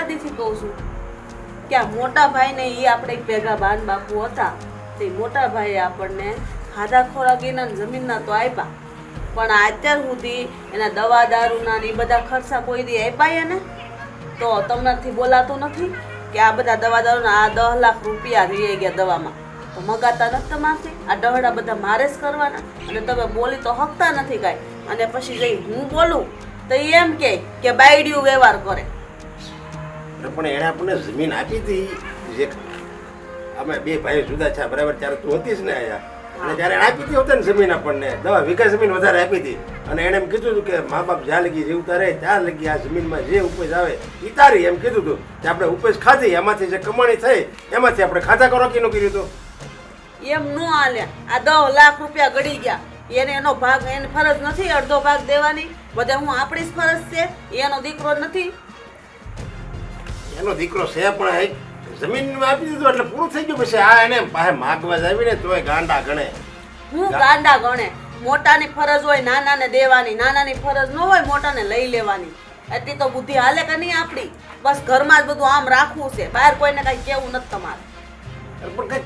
કેટલા દીથી કહું છું કે આ મોટા ભાઈને એ આપણે ભેગા બાન બાપુ હતા તે મોટા ભાઈએ આપણને ખાધા ખોરાકીના જમીનના તો આપ્યા પણ અત્યાર સુધી એના દવા દારૂના ને એ બધા ખર્ચા કોઈ દી આપ્યા ને તો તમને બોલાતું નથી કે આ બધા દવા દારૂના આ 10 લાખ રૂપિયા રહી ગયા દવામાં તો મગાતા નથી તમારથી આ ડહડા બધા મારે જ કરવાના અને તમે બોલી તો હકતા નથી કાંઈ અને પછી જઈ હું બોલું તો એમ કે બાયડિયું વ્યવહાર કરે પણ એણે આપણને જમીન આપી હતી જે અમે બે ભાઈઓ જુદા છે બરાબર ત્યારે તું હતી જ ને આયા અને ત્યારે આપી હતી હોતા ને જમીન આપણને 10 વીઘા જમીન વધારે આપી હતી અને એણે એમ કીધું હતું કે મા બાપ જ્યાં લગી જીવતા રહે ત્યાં લગી આ જમીનમાં જે ઉપજ આવે એ તારી એમ કીધું હતું કે આપણે ઉપજ ખાધી એમાંથી જે કમાણી થઈ એમાંથી આપણે ખાધા ખોરાકીનું કર્યું હતું એમ નો હાલે આ 10 લાખ રૂપિયા ગળી ગયા એને એનો ભાગ એને ફરજ નથી અડધો ભાગ દેવાની બધે હું આપણી જ ફરજ છે એનો દીકરો નથી એનો દીકરો છે પણ જમીન આપી દીધું એટલે પૂરું થઈ ગયું પછી આ એને પાસે માગવા જ આવીને તોય ગાંડા ગણે હું ગાંડા ગણે મોટાની ફરજ હોય નાનાને દેવાની નાનાની ફરજ ન હોય મોટાને લઈ લેવાની એટલી તો બુદ્ધિ હાલે કે નહીં આપણી બસ ઘરમાં જ બધું આમ રાખવું છે બહાર કોઈને કઈ કેવું નથી તમારે પણ કઈક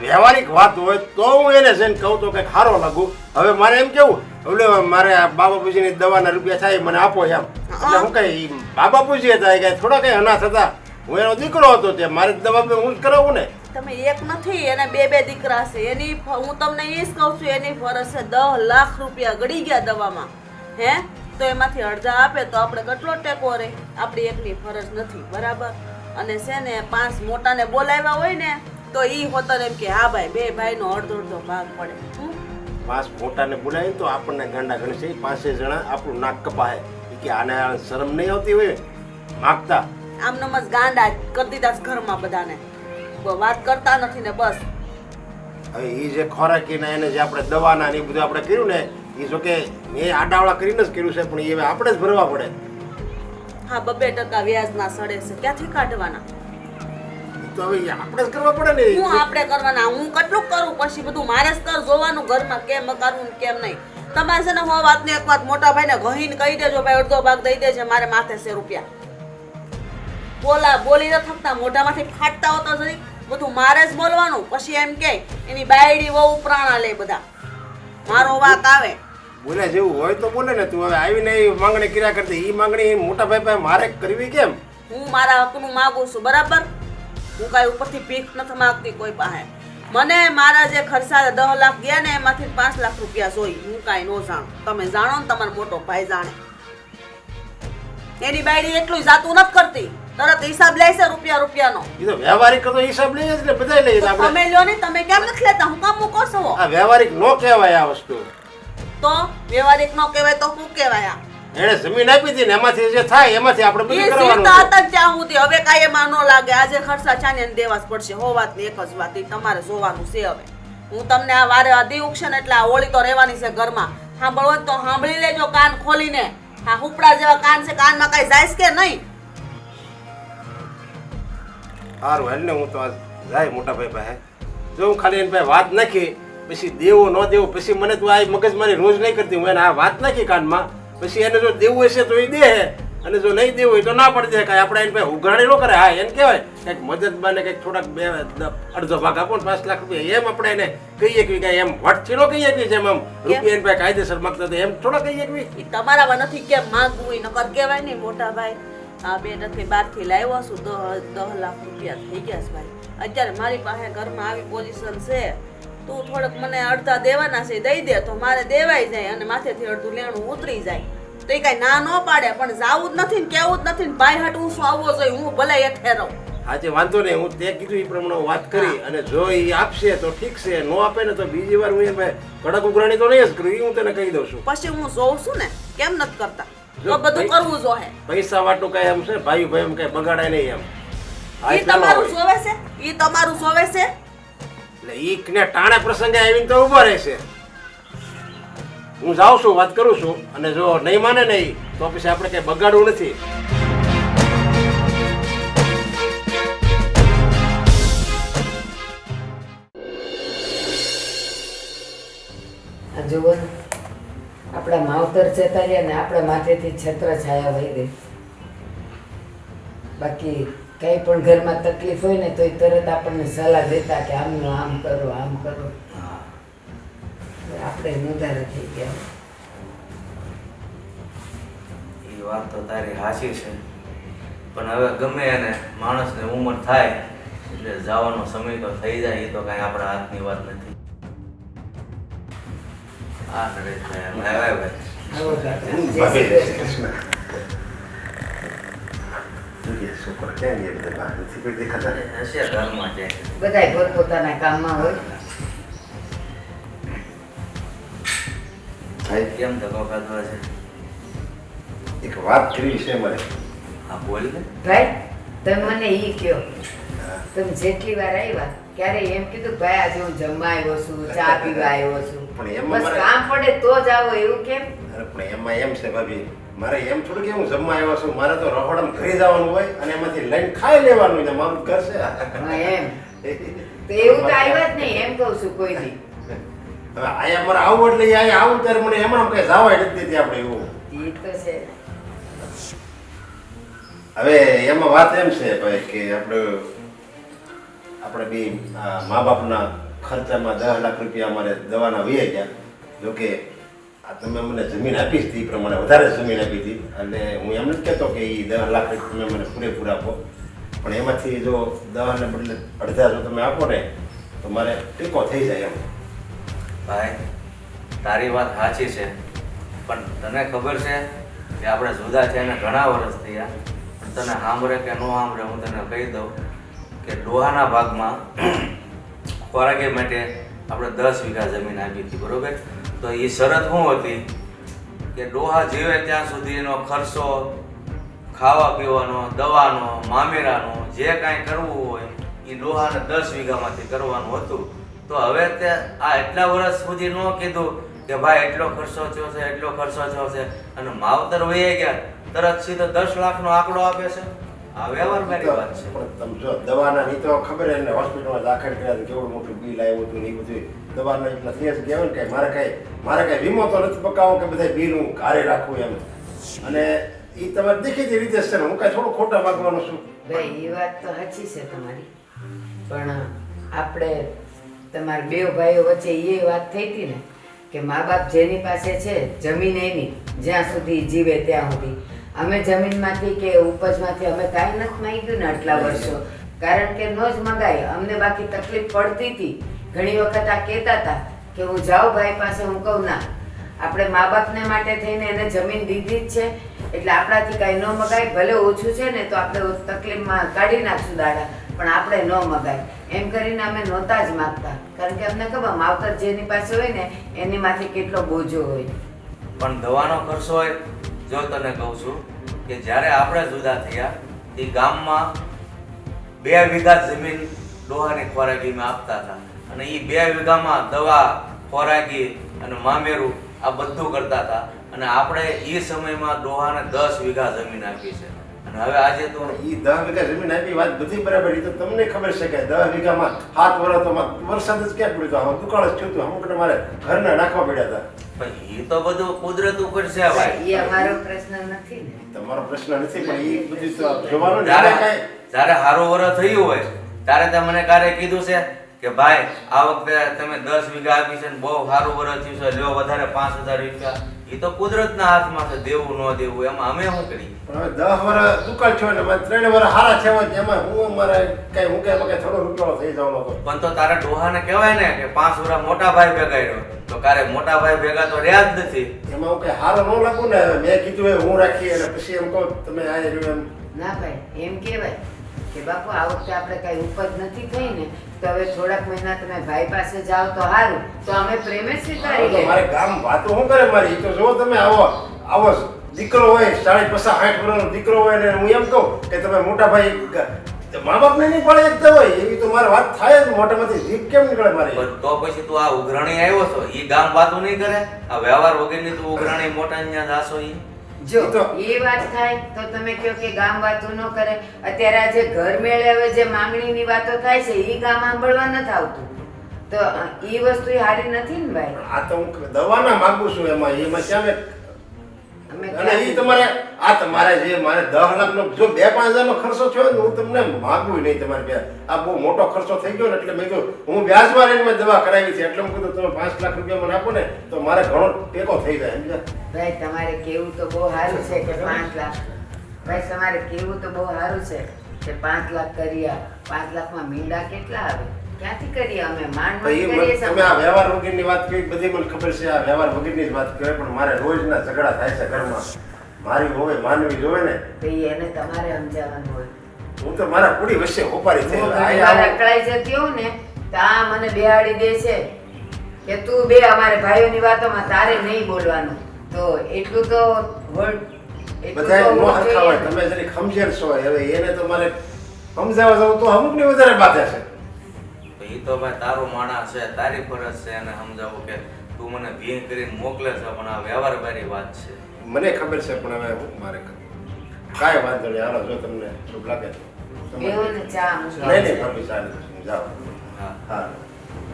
વ્યવહારિક વાત હોય તો હું એને જઈને કહું તો કઈક સારો લાગુ હવે મારે એમ કેવું એટલે મારે આ બાબાપુજીની દવાના રૂપિયા થાય મને આપો એમ એટલે હું કઈ બાબાપુજી હતા કઈ થોડા કઈ અનાથ હતા હું એનો દીકરો હતો તે મારે દવા હું જ કરાવું ને તમે એક નથી એને બે દીકરા છે એની હું તમને એ જ કહું છું એની ફરજ છે 10 લાખ રૂપિયા ગળી ગયા દવામાં હે તો એમાંથી અડધા આપે તો આપણે કેટલો ટેકો રહે આપણી એકની ફરજ નથી બરાબર અને છે ને 5 મોટાને બોલાવ્યા હોય ને તો ઈ હોતર એમ કે હા ભાઈ બે ભાઈનો અડધો ભાગ પડે 5 મોટાને બોલાવી તો આપણને ગાંડા ગણે છે 5 જણા આપણું નાક કપાય કે આને શરમ નહીં આવતી હોય માગતા આમ નમસ ગાંડા કરી દીધા ઘરમાં બધાને વાત કરતા નથી ને બસ હવે એ જે ખોરાકીના એને જે આપણે દવાના ને એ બધું આપણે કર્યું ને એ જો કે એ આડાવડા કરીને જ કર્યું છે પણ એ આપણે જ ભરવા પડે હા 2% વ્યાજના સડે છે ક્યાંથી કાઢવાના તો હવે આપણે જ કરવા પડે ને હું આપણે કરવાના હું કેટલું કરું પછી બધું મારે જ કર જોવાનું ઘરમાં કેમ કરવું કેમ નહીં તમારે છે ને હો વાતની એક વાત મોટા ભાઈને ગહીને કહી દેજો ભાઈ અડધો ભાગ દઈ દેજે મારે માથે છે રૂપિયા બોલી ન થકતા મોઢામાંથી ફાટતા હોતો જરી બધું મારે જ બોલવાનું પછી એમ કે એની બાયડી વહુ પ્રાણા લે બધા મારો વાત આવે બોલે જેવું હોય તો બોલે ને તું હવે આવીને એ માંગણી કર્યા કરતી એ માંગણી મોટા ભાઈ પાસે મારે કરવી કેમ હું મારા હકનું માંગુ છું બરાબર હું કાંઈ ઉપરથી ભીખ નથી માંગતી કોઈ પાસે મને મારા જે ખર્ચા 10 લાખ ગયા ને એમાંથી 5 લાખ રૂપિયા જોઈ હું કાંઈ ન જાણું તમે જાણો ને તમારો મોટો ભાઈ જાણે એની બાયડી એટલું જાતું નથી કરતી તરત હિસાબ લે છે રૂપિયાનો એ તો વ્યવહારિક તો હિસાબ લઈએ એટલે બધા લઈએ આપણે તમે લ્યો ને તમે કેમ નથી લેતા હું કામ મૂકો છો આ વ્યવહારિક નો કહેવાય આ વસ્તુ તો વ્યવહારિક નો કહેવાય તો શું કહેવાય એને જમીન આપી હતી ને એમાંથી જે થાય એમાંથી આપણે બધું કરવાનું છે હતા ત્યાં સુધી હવે કાંઈ એમાં ન લાગે આજે ખર્ચા ચાને દેવા જ પડશે હો વાતની એક જ વાત તમારે જોવાનું છે હવે હું તમને આ વારે દી ઉકશે ને એટલે આ હોળી તો રહેવાની છે ઘરમાં સાંભળવો તો સાંભળી લેજો કાન ખોલીને હા હુપડા જેવા કાન છે કાનમાં કઈ જાય કે નહીં સારું હાલ ને હું તો જાય મોટા ભાઈ પાસે જો હું ખાલી એની પાસે વાત નાખી પછી દેવો ન દેવો પછી મને તું આ મગજ મારી રોજ નહીં કરતી હું એને આ વાત નાખી કાનમાં પછી એને જો દેવું હશે તો એ દે અને જો નહીં દેવું હોય તો ના પડી જાય કાંઈ આપણે એને પાસે ઉઘરાણી ન કરે હા એને કહેવાય કંઈક મદદ બાને કંઈક થોડાક અડધો ભાગ આપો ને 5 લાખ રૂપિયા એમ આપણે એને કહીએ કે કાંઈ એમ વટથી ન કહીએ કે જેમ આમ રૂપિયા એને પાસે કાયદેસર માગતા હતા એમ થોડા કહીએ કે તમારામાં નથી કેમ માગવું નકર કહેવાય નહીં મોટા ભાઈ આ બે નથી 12 થી લાવ્યો છું 10 લાખ રૂપિયા થઈ ગયા છે ભાઈ અત્યારે મારી પાસે ઘરમાં આવી પોઝિશન છે તું થોડુંક મને અડધા દેવાના છે દઈ દે તો મારે દેવાઈ જાય અને માથેથી અડધું લેણું ઉતરી જાય તો એ કાંઈ ના ન પાડે પણ જાવું જ નથી ને કેવું જ નથી ને ભાઈ હાટ હું શું આવવો જોઈએ હું ભલે હેઠે રહું આજે વાંધો નહીં હું તે કીધું એ પ્રમાણે વાત કરી અને જો એ આપશે તો ઠીક છે ન આપે ને તો બીજી વાર હું એને કડક ઉઘરાણી તો નહીં જ કરું એ હું તને કહી દઉં છું પછી હું જોઉં છું ને કેમ નથી કરતા તો બધું કરવું જોઈએ પૈસા વાટું કઈ એમ છે ભાઈ એમ કઈ બગાડાય નહીં એમ ઈ તમારું જોવે છે ઈ તમારું જોવે છે એટલે ઈ ને ટાણે પ્રસંગે આવીને તો ઉભો રહેશે હું જાઉં છું વાત કરું છું અને જો નહીં માને નહીં તો પછી આપણે કઈ બગાડવું નથી જુઓ આપણા માવતર જતા રહ્યા ને આપણા માથેથી છત્ર છાયા વહી ગઈ બાકી કંઈ પણ ઘરમાં તકલીફ હોય ને તો એ તરત આપણને સલાહ દેતા કે આમનું આમ કરો આમ કરો. હા આપણે મુદારા થઈ ગયા. એ વાત તો તારી સાચી છે, પણ હવે ગમે એને માણસને ઉંમર થાય એટલે જવાનો સમય તો થઈ જાય, એ તો કાંઈ આપણા હાથની વાત નથી. હા નરેશભાઈ હવે ભાઈ આવો કાકા, જય ભાભી, શ્રી જય કૃષ્ણ. કૃષ્ણ. જોઈએ છોકરા ક્યાં ગયા બધા બહાર નથી કોઈ દેખાતા. હશે ઘરમાં જાય. બધાય પોતપોતાના કામમાં હોય. ભાઈ કેમ ધક્કો ખાધો છે? એક વાત કરવી છે મારે. હા બોલ ને. ભાઈ તમે મને ઈ કહો, તમે જેટલી વાર આવ્યા ક્યારે એમ કીધું ભાઈ આજે હું જમવા આવ્યો છું, ચા પીવા આવ્યો છું? પણ એમાં બસ મારે- કામ પડે તો જ આવો એવું કેમ? અરે પણ એમાં એમ છે ભાભી, મારે એમ થોડું કે હું જમવા આવ્યો છું, મારે તો રહોડામાં ઘરે જવાનું હોય અને એમાંથી લઈને ખાઈ લેવાનું છે. મારું ઘર છે. હા, એમ તો એવું તો આવ્યા જ નહીં એમ કહું છું કોઈ દી. હવે આયા મારે આવું એટલે અહીંયા આવું ત્યારે મને એમાં કઈ જવાય નથી દેતી આપણે એવું. ઈ તો છે. હવે એમાં વાત એમ છે ભાઈ કે આપણે બી મા બાપના ખર્ચામાં 10 લાખ રૂપિયા અમારે દવાના વહી ગયા. જોકે આ તમે મને જમીન આપી હતી એ પ્રમાણે વધારે જમીન આપી હતી, એટલે હું એમ નથી કહેતો કે એ 10 લાખ રૂપિયા તમે મને પૂરેપૂરા આપો, પણ એમાંથી જો દવાને બદલે અડધા જો તમે આપો ને તો મારે ટેકો થઈ જાય એમ. ભાઈ તારી વાત સાચી છે, પણ તને ખબર છે કે આપણે જુદા છે એને ઘણા વર્ષ થયા, પણ તને સાંભળે કે ન સાંભળે હું તને કહી દઉં કે ડોહાના ભાગમાં ખોરાકી માટે આપણે 10 વીઘા જમીન આપી હતી, બરોબર? તો એ શરત શું હતી કે ડોહા જીવે ત્યાં સુધી એનો ખર્ચો, ખાવા પીવાનો, દવાનો, મામેરાનો જે કાંઈ કરવું હોય એ ડોહાને 10 વીઘામાંથી કરવાનું હતું. તો હવે તે આ એટલા વર્ષ સુધી ન કીધું કે ભાઈ એટલો ખર્ચો થયો છે, એટલો ખર્ચો થયો છે, અને માવતર વહી ગયા તરત સીધો 10 લાખનો આંકડો આપે છે. આ વ્યવહારવાળી વાત છે. પણ તમે જો દવાના ની તો ખબર એને હોસ્પિટલમાં દાખલ કર્યા તો કેવડું મોટું બિલ આવ્યું હતું ને એ બધું દવાના એટલા થઈ જ ગયા હોય ને કે મારે કઈ વીમો તો નથી પકાવો કે બધા બિલ હું ઘરે રાખું એમ. અને એ તમારે દેખીતી રીતે છે ને, હું કઈ થોડું ખોટા માગવાનો છું. ભાઈ એ વાત તો સાચી છે તમારી, પણ આપણે તમારા બે ભાઈઓ વચ્ચે એ વાત થઈ હતી ને કે મા બાપ જેની પાસે છે જમીન એની, જ્યાં સુધી જીવે ત્યાં સુધી. અમે જમીનમાંથી કે ઉપજમાંથી અમે કાંઈ નથી માંગ્યું ને આટલા વર્ષો, કારણ કે નો જ મગાય અમને. બાકી તકલીફ પડતી હતી ઘણી વખત. આ કહેતા હતા કે હું જાઉં ભાઈ પાસે, હું કહું ના, આપણે મા બાપને માટે થઈને એને જમીન દીધી જ છે એટલે આપણાથી કાંઈ ન મગાય. ભલે ઓછું છે ને તો આપણે તકલીફમાં કાઢી નાખશું દાડા, પણ આપણે ન મગાય એમ કરીને અમે નહોતા જ માગતા, કારણ કે અમને ખબર માવતર જેની પાસે હોય ને એનીમાંથી કેટલો બોજો હોય. પણ દવાનો ખર્ચો હોય, જો તને કહું છું કે જ્યારે આપણે જુદા થયા એ ગામમાં 2 વીઘા જમીન ડોહાની ખોરાકીમાં આપતા હતા, અને એ 2 વીઘામાં દવા, ખોરાકી અને મામેરું આ બધું કરતા હતા, અને આપણે એ સમયમાં ડોહાને 10 વીઘા જમીન આપી છે. અને હવે આજે તો એ 10 વીઘા જમીન આપી વાત બધી બરાબર. એ તો તમને ખબર છે કે 10 વીઘામાં 7 વર્ષ તો વરસાદ જ ક્યાં પડ્યો હતો, દુકાળ જ થયું હતું, અમુક મારે ઘરના નાખવા પડ્યા હતા. પણ એ તો બધું કુદરત ઉપર છે ભાઈ. એ અમારો પ્રશ્ન નથી ને. તમારો પ્રશ્ન નથી, પણ એ બધું તો જોવાનું ને. જ્યારે કાંઈ જ્યારે સારું વરસ થયું હોય ત્યારે તે મને ક્યારે કીધું છે કે ભાઈ આ વખતે તમે 10 વીઘા આપી છે ને બહુ સારું વરસ થયું છે, લ્યો વધારે 5000 રૂપિયા. એ તો કુદરતના હાથમાં છે, દેવું ન દેવું એમાં અમે શું કરીએ? પણ હવે 10 વર્ષ દુકાળ થયો ને 3 વર્ષ હારા થયા હોય એમાં હું મારે કઈ હું કઈ થોડો રૂપિયો થઈ જવાનો હતો. પણ તો તારા ડોહાને કહેવાય ને કે 5 વર્ષ મોટા ભાઈ ભેગા રહ્યો, તો કારે મોટા ભાઈ ભેગા તો રહ્યા જ નથી. એમાં હું કઈ હારો ન લાગુ ને. મેં કીધું એ હું રાખી અને પછી એમ કહું તમે આ રહ્યું એમ. ના ભાઈ, એમ કહેવાય કે બાપુ આ વખતે આપણે કાંઈ ઉપજ નથી થઈ ને તો હવે થોડાક મહિના તમે ભાઈ પાસે જાઓ તો સારું, તો અમે પ્રેમે સ્વીકારી તો લઈએ. મારે ગામ વાતો શું કરે મારી? ઈ તો જો તમે આવો દીકરો હોય 40-50-60 વર્ષનો દીકરો હોય ને હું એમ કહું કે તમે મોટા ભાઈ મા બાપને નહીં પડે એક તો હોય એવી તો મારે વાત થાય જ. મોટામાંથી જીભ કેમ નીકળે મારી? પણ તો પછી તું આ ઉઘરાણી આવ્યો છો એ ગામ વાતું નહીં કરે? આ વ્યવહાર વગરની તું ઉઘરાણી મોટા ત્યાં જાશો ઈ? જો ઈ તો- એ વાત થાય તો તમે કહો કે ગામ વાતો ન કરે. અત્યારે આ જે ઘર મેળે હવે જે માંગણીની વાતો થાય છે એ ગામ સાંભળવા નથી આવતું, તો એ વસ્તુ એ સારી નથી ને ભાઈ. આ તો હું દવાના માંગુ છું. એમાં ક્યાં અને એ તમારે આ તમારે જે મારે 10 લાખનો જો 2-5 હજારનો ખર્ચો થયો ને હું તમને માગું નહીં તમારે બે આ બહુ મોટો ખર્ચો થઈ ગયો ને એટલે મેં કીધું હું વ્યાજમાં રહીને મેં દવા કરાવી છે એટલે હું કીધું તમે 5 લાખ રૂપિયા મને આપો ને તો મારે ઘણો ટેકો થઈ જાય સમજ્યા? ભાઈ તમારે કેવું તો બહુ સારું છે કે 5 લાખ ભાઈ તમારે કેવું તો બહુ સારું છે કે 5 લાખ કર્યા 5 લાખમાં મીંડા કેટલા આવે ક્યાંથી કરીએ અમે માંડ તો માંડ એ કરીએ તમે આ વ્યવહાર વગરની વાત કરી બધી મને ખબર છે આ વ્યવહાર વગરની જ વાત કહેવાય પણ મારે રોજના ઝઘડા થાય છે ઘરમાં મારી હોવે માનવી જોવે ને ભાઈ એને તમારે સમજાવવાનું હોય હું તો મારા પૂરી વચ્ચે હોપારી થઈ હું ગયો. ઘણી વાર અકળાઈ જતી હોઉં ને તો આ મને બેહાડી દે છે કે તું બે અમારે ભાઈઓની વાતોમાં તારે નહીં બોલવાનું તો એટલું તો બધાય નો હરખા હોય તમે જરીક સમજેલ છો હવે એને તો મારે સમજાવવા જાવ તો અમુકની વધારે બાધા છે એ તો ભાઈ તારું માણસ છે તારી ફરજ છે એને સમજાવું કે તું મને ભીંગ કરીને મોકલે છે પણ આ વ્યવહાર બારી વાત છે. મને ખબર છે પણ હવે હું મારે કાંઈ વાંધો નહીં હાલો જો તમને શું લાગે તો તમે- બેઓને ચા નહીં નહીં ભાભી સારી છે, જાઓ હા હા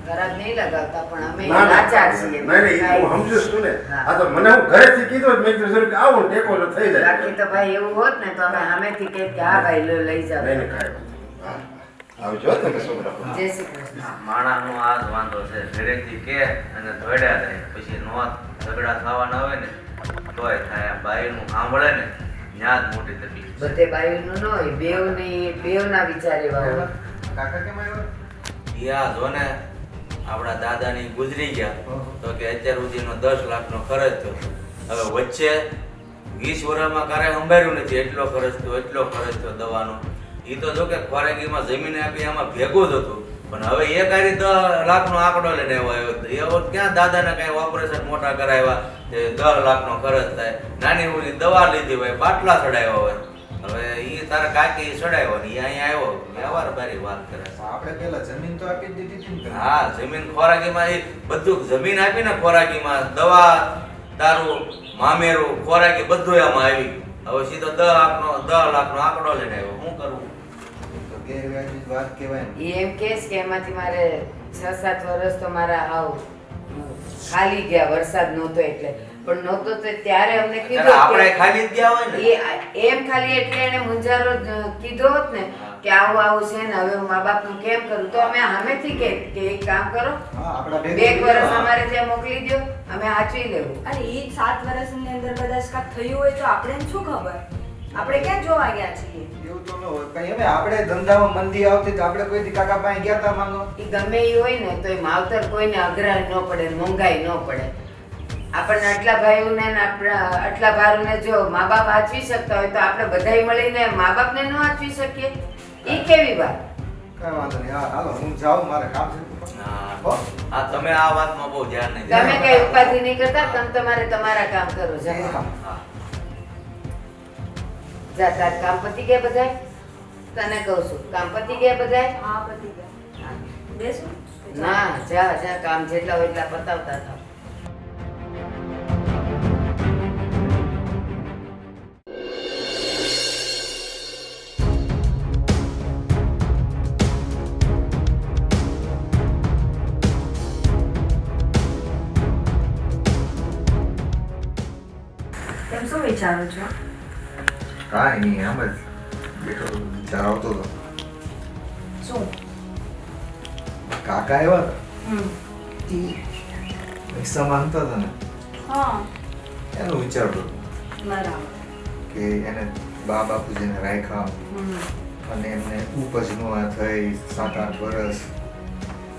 ખરાબ નહીં લગાવતા પણ અમે ના, ના, લાચાર છીએ નહીં નહીં એ હું સમજુ છું ને હા. આ તો મને હું ઘરેથી કીધું જ, મેં કીધું જરૂર કે આવું ટેકો તો થઈ જાય બાકી તો ભાઈ એવું હોત ને તો અમે સામેથી કહીએ કે હા ભાઈ લઈ જાઓ નહીં નહીં કાંઈ વાંધો નહીં. હા આવજો તમે છોકરા જય શ્રી કૃષ્ણ માણસનો આ જ વાંધો છે ઘરેથી કે અને ધોડ્યા થાય પછી નો ઝઘડા થવાના હોય ને તોય થાય આ બાઈનું સાંભળે ને ત્યાં જ મોટી તકલીફ છે. બધે બાયુનું ન હોય બેવના વિચાર એવા હોય યા જો ને આપણા દાદાની ગુજરી ગયા તો કે અત્યાર સુધીનો 10 લાખનો ખર્ચ થયો હવે વચ્ચે 20 વર્ષમાં કારે સંભાળ્યું નથી એટલો ખર્ચ થયો દવાનો એ તો જો કે ખોરાકીમાં જમીન આપી એમાં ભેગું જ હતું પણ હવે એ કારી 10 લાખનો આંકડો લઈને આવ્યો એવો ક્યાં દાદાને કઈ ઓપરેશન મોટા કરાવ્યા તે 10 લાખનો ખર્ચ થાય નાની ઉની દવા લીધી હોય બાટલા ચડાવ્યા હોય હવે ઈ તારા કાકી ચડાવ્યો ને ઈ અહીંયા આવ્યો વ્યવહાર બારી વાત કરે છે. આપણે પેલા જમીન તો આપી જ દીધી હતી ને. હા જમીન ખોરાકીમાં એ બધું જમીન આપીને ખોરાકીમાં દવા દારૂ મામેરું ખોરાકી બધું એમાં આવી ગયું હવે સીધો 10 લાખનો આંકડો લઈને આવ્યો શું કરવું તો ગેરવ્યાજબી વાત કહેવાય ને. ઈ એમ કહેશ કે એમાંથી મારે 6-7 વર્ષ તો મારા હાવ ખાલી ગયા વરસાદ નહોતો એટલે પણ નહોતો તો ત્યારે અમને કીધું આપણે કે ખાલી જ ગયા હોય ને એમ ખાલી એટલે એને મુંજારો કીધો હોત ને કે આવું છે ને હવે હું મા બાપનું કેમ કરું તો અમે સામેથી કે એક કામ કરો હા, આપણા 2 ભેગું વર્ષ હા. અમારે ત્યાં મોકલી દો અમે સાચવી લેવું અને એ 7 વર્ષની અંદર કદાચ કાંઈક થયું હોય તો આપણે શું ખબર આપણે ક્યાં જોવા ગયા છીએ એવું તો ન હોય કઈ અમે આપણે ધંધામાં મંદી આવતી તો આપણે કોઈથી કાકા પાસે ગયા તા માંગો ઈ ગમે ઈ હોય ને તો એ માવતર કોઈને અઘરાય ન પડે મોંઘાઈ ન પડે આપણને આટલા ભાઈઓને ને આટલા ભાઈઓને જો મા બાપ આચવી શકતા હોય તો આપણે બધાય મળીને મા બાપને ન આચવી શકીએ ઈ કેવી વાત કઈ વાંધો નહીં હા હાલો હું જાઉં મારે કામ છે હો? હા તમે આ વાતમાં બહુ ધ્યાન નહીં તમે દેતા. કઈ ઉપાધિ નહીં કરતા તમે તમારે તમારા કામ કરો જાઓ હા. હા. જા તાર કામ પતી ગયા બધાય તને કહું છું કામ પતી ગયા બધાય હા પતી ગયા બેસું ના જા જા કામ જેટલા હોય એટલા પતાવતા થાવ તેમ શું વિચારો છો કાંઈ નહીં આમ જ બેઠો હતો, વિચાર આવતો હતો શું કાકા આવ્યા હમ હતા ઈ પૈસા માંગતા હતા ને હા એનું વિચારતો હતો બરાબર કે એને બા બાપુજીને રાખ્યા હમ અને એમને ઉપજ નો આ થઈ 7-8 વર્ષ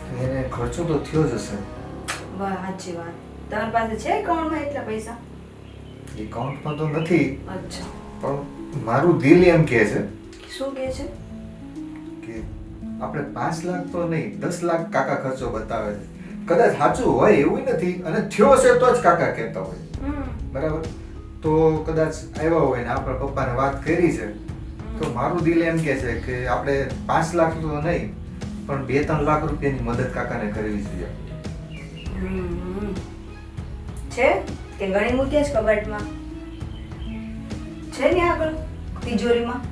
તો એને ખર્ચો તો થયો જ હશે વાહ સાચી વાત તમારી પાસે છે એકાઉન્ટમાં એટલા પૈસા એકાઉન્ટમાં તો નથી અચ્છા પણ મારું દિલ એમ કહે છે શું કહે છે કે આપણે 5 લાખ તો નહીં 10 લાખ કાકા ખર્ચો બતાવે છે કદાચ સાચું હોય એવું નથી અને થયો છે તો જ કાકા કહેતા હોય હમ બરાબર તો કદાચ આવ્યા હોય ને આપણા પપ્પાને વાત કરી છે તો મારું દિલ એમ કહે છે કે આપણે 5 લાખ તો નહીં પણ 2-3 લાખ રૂપિયાની મદદ કાકાને કરવી જોઈએ હમ. છે કે ગણી મૂક્યા છે કબાટમાં છે ને આગળ તિજોરીમાં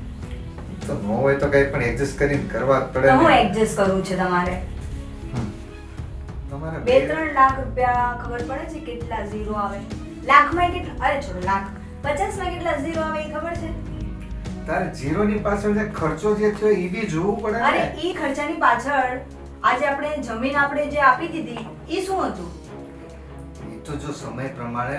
તો ન હોય તો કઈ પણ એડજસ્ટ કરીને કરવા જ પડે તો હું ને. એડજસ્ટ કરવું છે તમારે તમારે 2-3 લાખ રૂપિયા ખબર પડે છે કેટલા ઝીરો આવે લાખમાં કેટલા અરે છોડો લાખ 50 માં કેટલા ઝીરો આવે એ ખબર છે? તારે જીરોની પાછળ જે ખર્ચો જે થયો એ બી જોવું પડે અરે ને. ઈ ખર્ચાની પાછળ આજે આપણે જમીન આપણે જે આપી દીધી ઈ શું હતું? એ તો જો સમય પ્રમાણે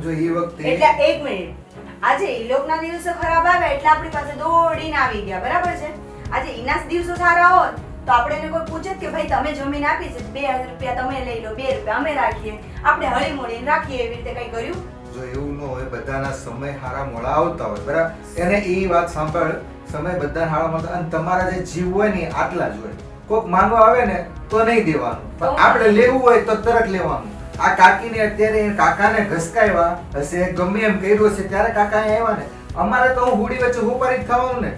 જો એ વખતે એટલે એક મિનિટ, આજે ઈ લોકના દિવસો ખરાબ આવ્યા એટલે આપણી પાસે દોડીને આવી ગયા, બરાબર છે? આજે ઈના જ દિવસો સારા હોત તો આપણે એને કોઈ પૂછે કે ભાઈ તમે જમીન આપી છે, 2000 રૂપિયા તમે લઈ લો, 2 રૂપિયા અમે રાખીએ, આપણે હળી મળીને રાખીએ, એવી રીતે કઈ કર્યું? જો એવું ન હોય, બધાના સમય હારા મોડા આવતા હોય, બરાબર? એને એ વાત સાંભળ, સમય બધા હારા મોડા, અને તમારા જે જીવ હોય ને એ આટલા જ હોય. કોક માંગવા આવે ને તો નહીં દેવાનું, પણ આપણે લેવું હોય તો તરત લેવાનું. આ કાકીને અત્યારે કાકાને ઘસકાવ્યા હશે, ગમે એમ કર્યું હશે, ત્યારે કાકા અહીંયા આવ્યા ને. અમારે તો હું હુડી વચ્ચે હુપારી જ ખાવાનું ને.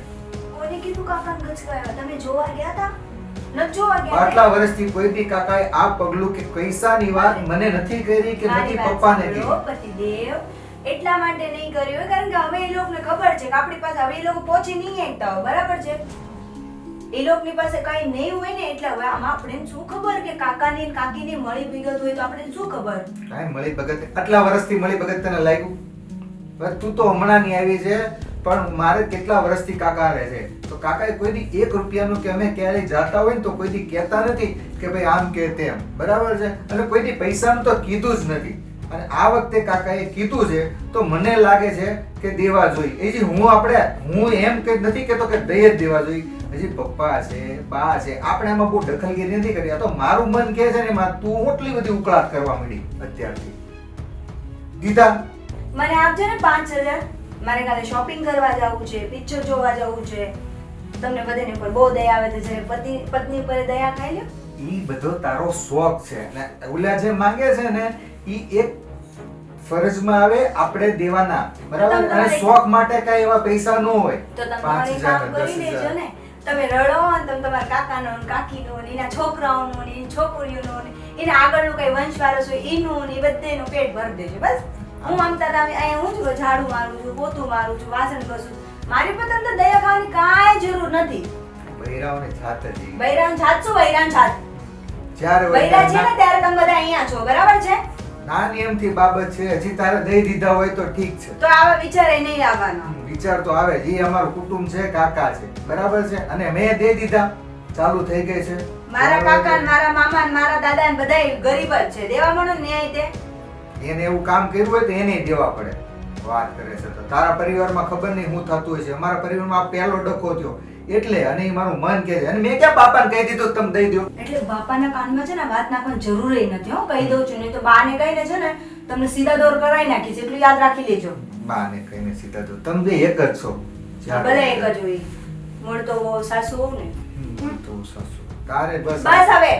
કોને કીધું કાકાને ગચકાયો? તમે જોવા ગયા હતા? ન જોવા ગયા? આટલા વર્ષથી કોઈ બી કાકાએ આ પગલું કે પૈસાની વાત મને નથી કરી કે મારી નથી વાત પપ્પાને સાંભળો, કીધી. પતિદેવ, એટલા માટે નહીં કર્યું કારણ કે હવે એ લોકોને ખબર છે કે આપણી પાસે હવે એ લોકો પહોંચી નહીં શકતા હોય, બરાબર છે? એ લોકોની પાસે કઈ નહીં હોય ને એટલે હવે આમાં આપણે શું ખબર કે કાકાની ને કાકીની મળી વિગત હોય તો આપણે શું ખબર? કાંઈ મળી ભગત, આટલા વર્ષથી મળી ભગત તને લાગ્યું? બસ તું તો હમણાં ની આવી છે, પણ મારે કેટલા વર્ષથી કાકા રહે છે, તો કાકાએ કોઈ દી 1 રૂપિયાનું કે અમે ક્યારેય જાતા હોય ને તો કોઈ દી કહેતા નથી કે ભાઈ આમ કે તેમ, બરાબર છે? અને કોઈ દી પૈસાનું તો કીધું જ નથી. અને આ વખતે કાકાએ કીધું છે તો મને લાગે છે કે દેવા જોઈએ. એ જે હું એમ કે નથી કહેતો કે દઈ જ દેવા જોઈએ. હજી પપ્પા છે, બા છે, આપણે આમાં બહુ દખલગીરી નથી કરી. આ તો મારું મન કહે છે ને એમાં તું એટલી બધી ઉકળાટ કરવા માંડી અત્યારથી. દીધા મને આપજો ને 5000. મારે કાલે શોપિંગ કરવા જવું છે, પિક્ચર જોવા જવું છે. તમને બધાને પર બહુ દયા આવે છે, જ્યારે પત્ની પર દયા ખાઈ લ્યો. ઈ બધો તારો શોખ છે ને ઓલા જે માંગે છે ને ઈ એક ફરજમાં આવે, આપણે દેવાના, બરાબર? અને શોખ માટે કઈ એવા પૈસા ન હોય. તો તમે એક કામ કરી લેજો ને, તમે રડો અને તમે તમારા કાકાનો ને કાકીનો ને એના છોકરાઓનો ને એની છોકરીઓનો ને એના આગળનું કઈ વંશવારસ હોય એનું ને એ બધાનું પેટ ભરી દેજો. બસ હું આમ તારા અહીંયા હું છું, ઝાડુ મારું છું, પોતું મારું છું, વાસણ ઘસું. મારી પર તમને દયા ખાવાની કાંઈ જરૂર નથી. બૈરાઓને જાત જ ઈ. બૈરાન છાત શું બૈરાન છાત? જ્યારે બૈરા છે ને ત્યારે તમે બધા અહીંયા છો, બરાબર છે? નાની એમથી બાબત છે, હજી તારે દઈ દીધા હોય તો ઠીક છે. તો આવા વિચારે નહીં આવવાનો. વિચાર તો આવે જ. ઈ અમારું કુટુંબ છે, કાકા છે, બરાબર છે? અને મેં દઈ દીધા, ચાલુ થઈ ગઈ છે. મારા કાકા ને મારા મામા ને મારા દાદા ને બધાય ગરીબ જ છે. દેવા મળો ને ન્યાય તે. એને એવું કામ કર્યું હોય તો એને દેવા પડે. વાત કરે છે તો તારા પરિવારમાં ખબર નહીં શું થતું હોય છે. અમારા પરિવારમાં આ પહેલો ડખો થયો એટલે, અને ઈ મારું મન કહે છે. અને મેં ક્યાં બાપાને કહી દીધું તમે દઈ દો. એટલે બાપાના કાનમાં છે ને વાત નાખવાની જરૂર નથી, હો કહી દઉં છું. નહીં તો બાને કહીને છે ને તમને સીધા દોર કરાવી નાખીશ, એટલું યાદ રાખી લેજો. બાને કહીને સીધા દો. તમે બે એક જ છો. બધા એક જ હોય. મળતો સાસુ હોવ ને. તો સાસુ તારે બસ બસ હવે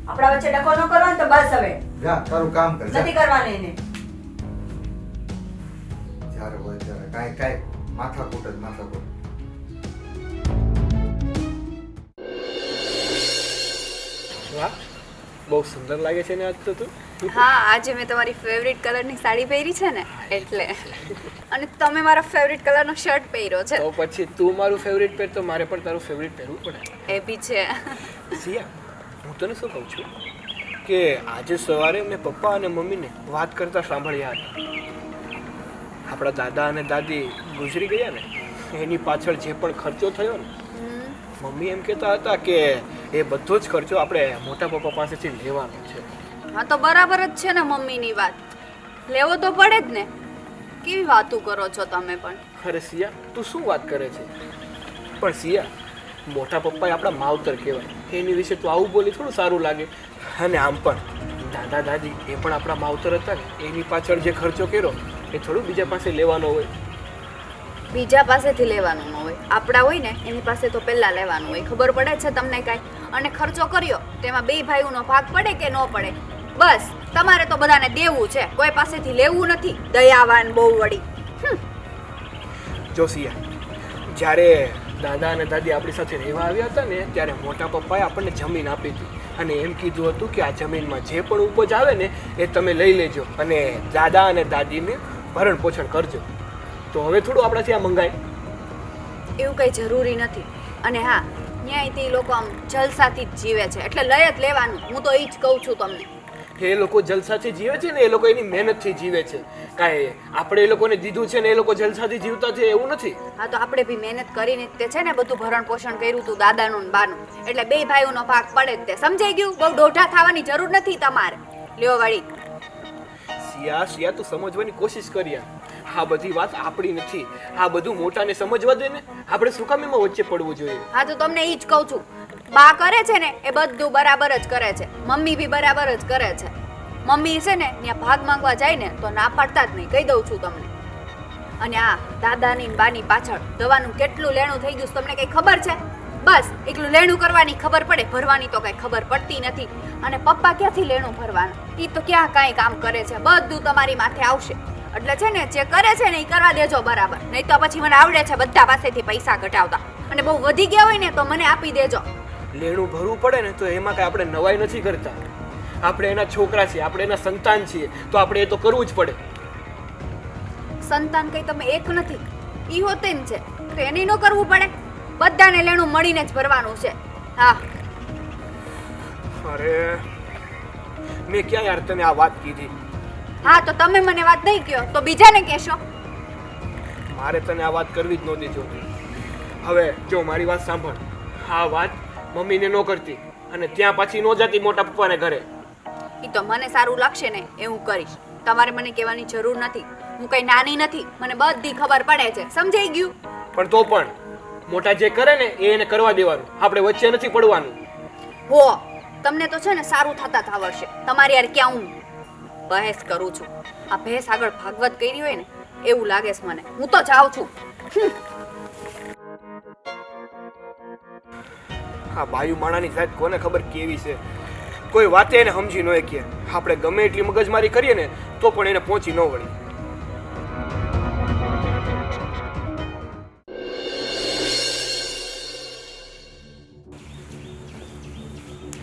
આપણા વચ્ચે ડખો ન કરવાનો તો બસ હવે જા તારું કામ કર. જા. નથી કરવાનું એને. જ્યારે હોય ત્યારે કાંઈ માથાકૂટ જ માથાકૂટ. વાહ, બહુ સુંદર લાગે છે ને આજ તો તું. હા, આજે મેં તમારી ફેવરિટ કલરની સાડી પહેરી છે ને એટલે. અને તમે મારા ફેવરિટ કલરનો શર્ટ પહેર્યો છે. તો પછી તું મારું ફેવરિટ પહેર તો મારે પણ તારું ફેવરિટ પહેરવું પડે. એ બી છે. સિયા, હું તને શું કહું છું કે આજે સવારે મેં પપ્પા અને મમ્મીને વાત કરતા સાંભળ્યા હતા. આપણા દાદા અને દાદી ગુજરી ગયા ને એની પાછળ જે પણ ખર્ચો થયો ને, મમ્મી એમ કહેતા હતા કે એ બધો જ ખર્ચો આપણે મોટા પપ્પા પાસેથી લેવાનો છે. હા તો બરાબર જ છે ને મમ્મીની વાત. લેવો તો પડે જ ને. કેવી વાતો કરો છો તમે પણ. અરે સિયા, તું શું વાત કરે છે? પણ સિયા, મોટા પપ્પા આપણા માવતર કહેવાય, એની વિશે તું આવું બોલી થોડું સારું લાગે. અને આમ પણ દાદા દાદી એ પણ આપણા માવતર હતા ને, એની પાછળ જે ખર્ચો કર્યો એ થોડું બીજા પાસે લેવાનો હોય. બીજા પાસેથી લેવાનું ન હોય, આપણા હોય ને એની પાસે તો પહેલા લેવાનું હોય. ખબર પડે છે તમને કાંઈ? અને ખર્ચો કર્યો તેમાં 2 ભાઈઓનો ભાગ પડે કે ન પડે? બસ તમારે તો બધાને દેવું છે, કોઈ પાસેથી લેવું નથી. દયાવાન બહુ વળી. જો સિયા, જ્યારે દાદા અને દાદી આપણી સાથે રહેવા આવ્યા હતા ને ત્યારે મોટા પપ્પાએ આપણને જમીન આપી હતી અને એમ કીધું હતું કે આ જમીનમાં જે પણ ઉપજ આવે ને એ તમે લઈ લેજો અને દાદા અને દાદીને ભરણ પોષણ કરજો. તો હવે થોડું આપણાથી આ મંગાય. એવું કંઈ જરૂરી નથી. અને હા, ન્યાયથી લોકો આમ જલસાથી જ જીવે છે એટલે લઈ જ લેવાનું. હું તો એ જ કહું છું તમને. એ લોકો જલસાથી જીવે છે ને, એ લોકો એની મહેનતથી જીવે છે. કાંઈ આપણે એ લોકોને દીધું છે ને એ લોકો જલસાથી જીવતા છે એવું નથી. હા તો આપણે બી મહેનત કરીને જ તે છે ને બધું ભરણ પોષણ કર્યું તું દાદાનું ને બાનું, એટલે બે ભાઈઓનો ભાગ પડે જ તે. સમજાઈ ગયું? બહુ દોઢા થવાની જરૂર નથી તમારે. લ્યો વાળી સિયા તું સમજવાની કોશિશ કરી. આ બધી વાત આપણી નથી, આ બધું મોટાને સમજવા દે ને. આપણે શું કામ એમાં વચ્ચે પડવું જોઈએ? હા તો તમને ઈ જ કહું છું, બા કરે છે ને એ બધું બરાબર જ કરે છે, મમ્મી બી બરાબર જ કરે છે. મમ્મી છે ને ત્યાં ભાગ માંગવા જાય ને તો ના પાડતા જ નહીં, કહી દઉં છું તમને. અને આ દાદાની ને બાની પાછળ દવાનું કેટલું લેણું થઈ ગયું તમને કઈ ખબર છે? બસ એકલું લેણું કરવાની ખબર પડે, ભરવાની તો કઈ ખબર પડતી નથી. અને પપ્પા ક્યાંથી લેણું ભરવાનું? ઈ તો ક્યાં કાંઈ કામ કરે છે, બધું તમારી માથે આવશે. એટલે છે ને જે કરે છે ને એ કરવા દેજો બરાબર, નહીં તો પછી મને આવડે છે બધા પાસેથી પૈસા ઘટાવતા, અને બહુ વધી ગયા હોય ને તો મને આપી દેજો. લેણું ભરવું પડે ને તો એમાં કઈ આપણે નવાઈ નથી કરતા. આપણે એના છોકરા છીએ, આપણે એના સંતાન છીએ, તો આપણે એ તો કરવું જ પડે. સંતાન કઈ તમે એક નથી, ઈ હોતે ને છે તો એને ન કરવું પડે? બધાને લેણું મળીને જ ભરવાનું છે. હા અરે મેં ક્યાં યાર તને આ વાત કીધી? હા તો તમે મને વાત નહીં કહો તો બીજાને કહેશો. મારે તને આ વાત કરવી જ નહોતી જોતી. હવે જો મારી વાત સાંભળ, આ વાત મમ્મીને ન કરતી અને ત્યાં પાછી ન જતી મોટા પપ્પાને ઘરે. ઈ તો મને સારું લાગશે ને એ હું કરીશ, તમારે મને કહેવાની જરૂર નથી. હું કઈ નાની નથી, મને બધી ખબર પડે છે. સમજાઈ ગયું? પણ તો પણ મોટા જે કરે ને એ એને કરવા દેવાનું, આપણે વચ્ચે નથી પડવાનું. હો તમને તો છે ને સારું થતા આવડશે. તમારી યાર ક્યાં હું બહેસ કરું છું? આ ભેંસ આગળ ભાગવત કરી હોય ને એવું લાગે છે મને. હું તો જાઉં છું. આ બાયુ માણાની જાત કોને ખબર કેવી છે, કોઈ વાતે એને સમજી ન શકીએ. આપણે ગમે એટલી મગજમારી કરીએ ને તો પણ એને પહોંચી ન વળી.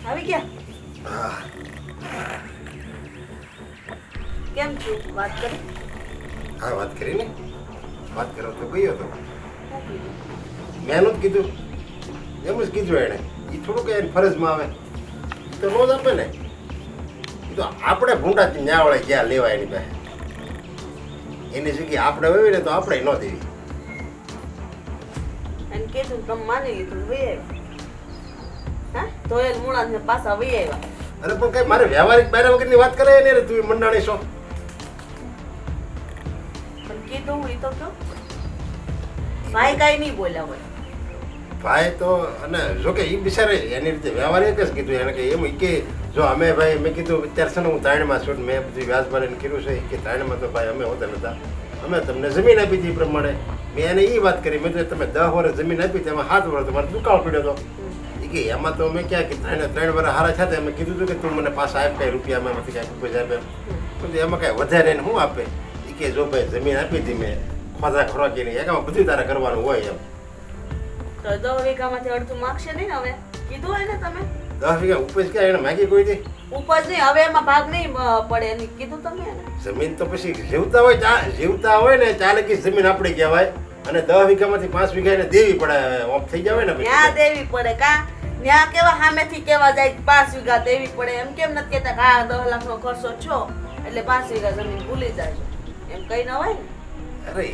આવી ગયા? કેમ છું? વાત કરી? હા વાત કરી ને, વાત કરો તો ગયો હતો. મેં જ કીધું, એમ જ કીધું એણે. એ થોડું કઈ એની ફરજમાં આવે તો રોજ આપે ને. એ તો આપણે ભૂંડાથી ન્યા વળે જ્યાં લેવાય એની પાસે. એની જગ્યાએ આપણે હોય ને તો આપણે ન દેવી. એને કીધું તમે માની લીધું, વહી આવ્યા. હા ધોયેલ મૂળા પાછા વહી આવ્યા. અરે પણ કઈ મારે વ્યવહારિક બારે વગરની વાત કરે ને તું મંડાણી છો. પણ કીધું હું ઈ તો કયો ભાઈ કાંઈ નહીં બોલ્યા હોય. ભાઈ તો અને જો કે એ બિચારે એની રીતે વ્યવહારિક જ કીધું એને કે એમ કે જો અમે ભાઈ મેં કીધું અત્યારે છે ને હું ત્રણમાં છું, મેં બધી વ્યાજ ભરીને કીધું છે કે ત્રણમાં તો ભાઈ અમે હોતા નતા, અમે તમને જમીન આપી હતી એ પ્રમાણે. મેં એને એ વાત કરી, મેં તમે 10 વર્ષ જમીન આપી તેમાં 7 વર્ષ તમારે દુકાળ પડ્યો હતો. એ કે એમાં તો અમે ક્યાં કે 3 વર્ષ હારા થયા અમે કીધું હતું કે તું મને પાછા આપ કઈ રૂપિયા એમાંથી કાંઈ પૈસા આપે, પણ એમાં કાંઈ વધારે એને શું આપે. એ કે જો ભાઈ જમીન આપી હતી મેં ખોદા ખોરાકી નહીં, એમાં બધું તારે કરવાનું હોય એમ. તો 10 વીઘામાંથી અડધું માગશે નહીં ને? હવે કીધું હોય ને તમે 10 વીઘા ઉપજ ક્યાં એને માગી કોઈ દી? ઉપજ નહીં, હવે એમાં ભાગ નહીં પડે એની કીધું તમે એને. જમીન તો પછી જીવતા હોય ને 4 જમીન આપણે કહેવાય, અને 10 વીઘામાંથી 5 વીઘા એને દેવી પડે. ઓફ થઈ જાય ને ન્યા દેવી પડે કા? ન્યા કેવા સામેથી કેવા જાય 5 વીઘા દેવી પડે? એમ કેમ નથી કહેતા કે આ 10 લાખનો ખર્ચો છો એટલે 5 વીઘા જમીન ભૂલી જાય એમ કઈ ન હોય ને? અરે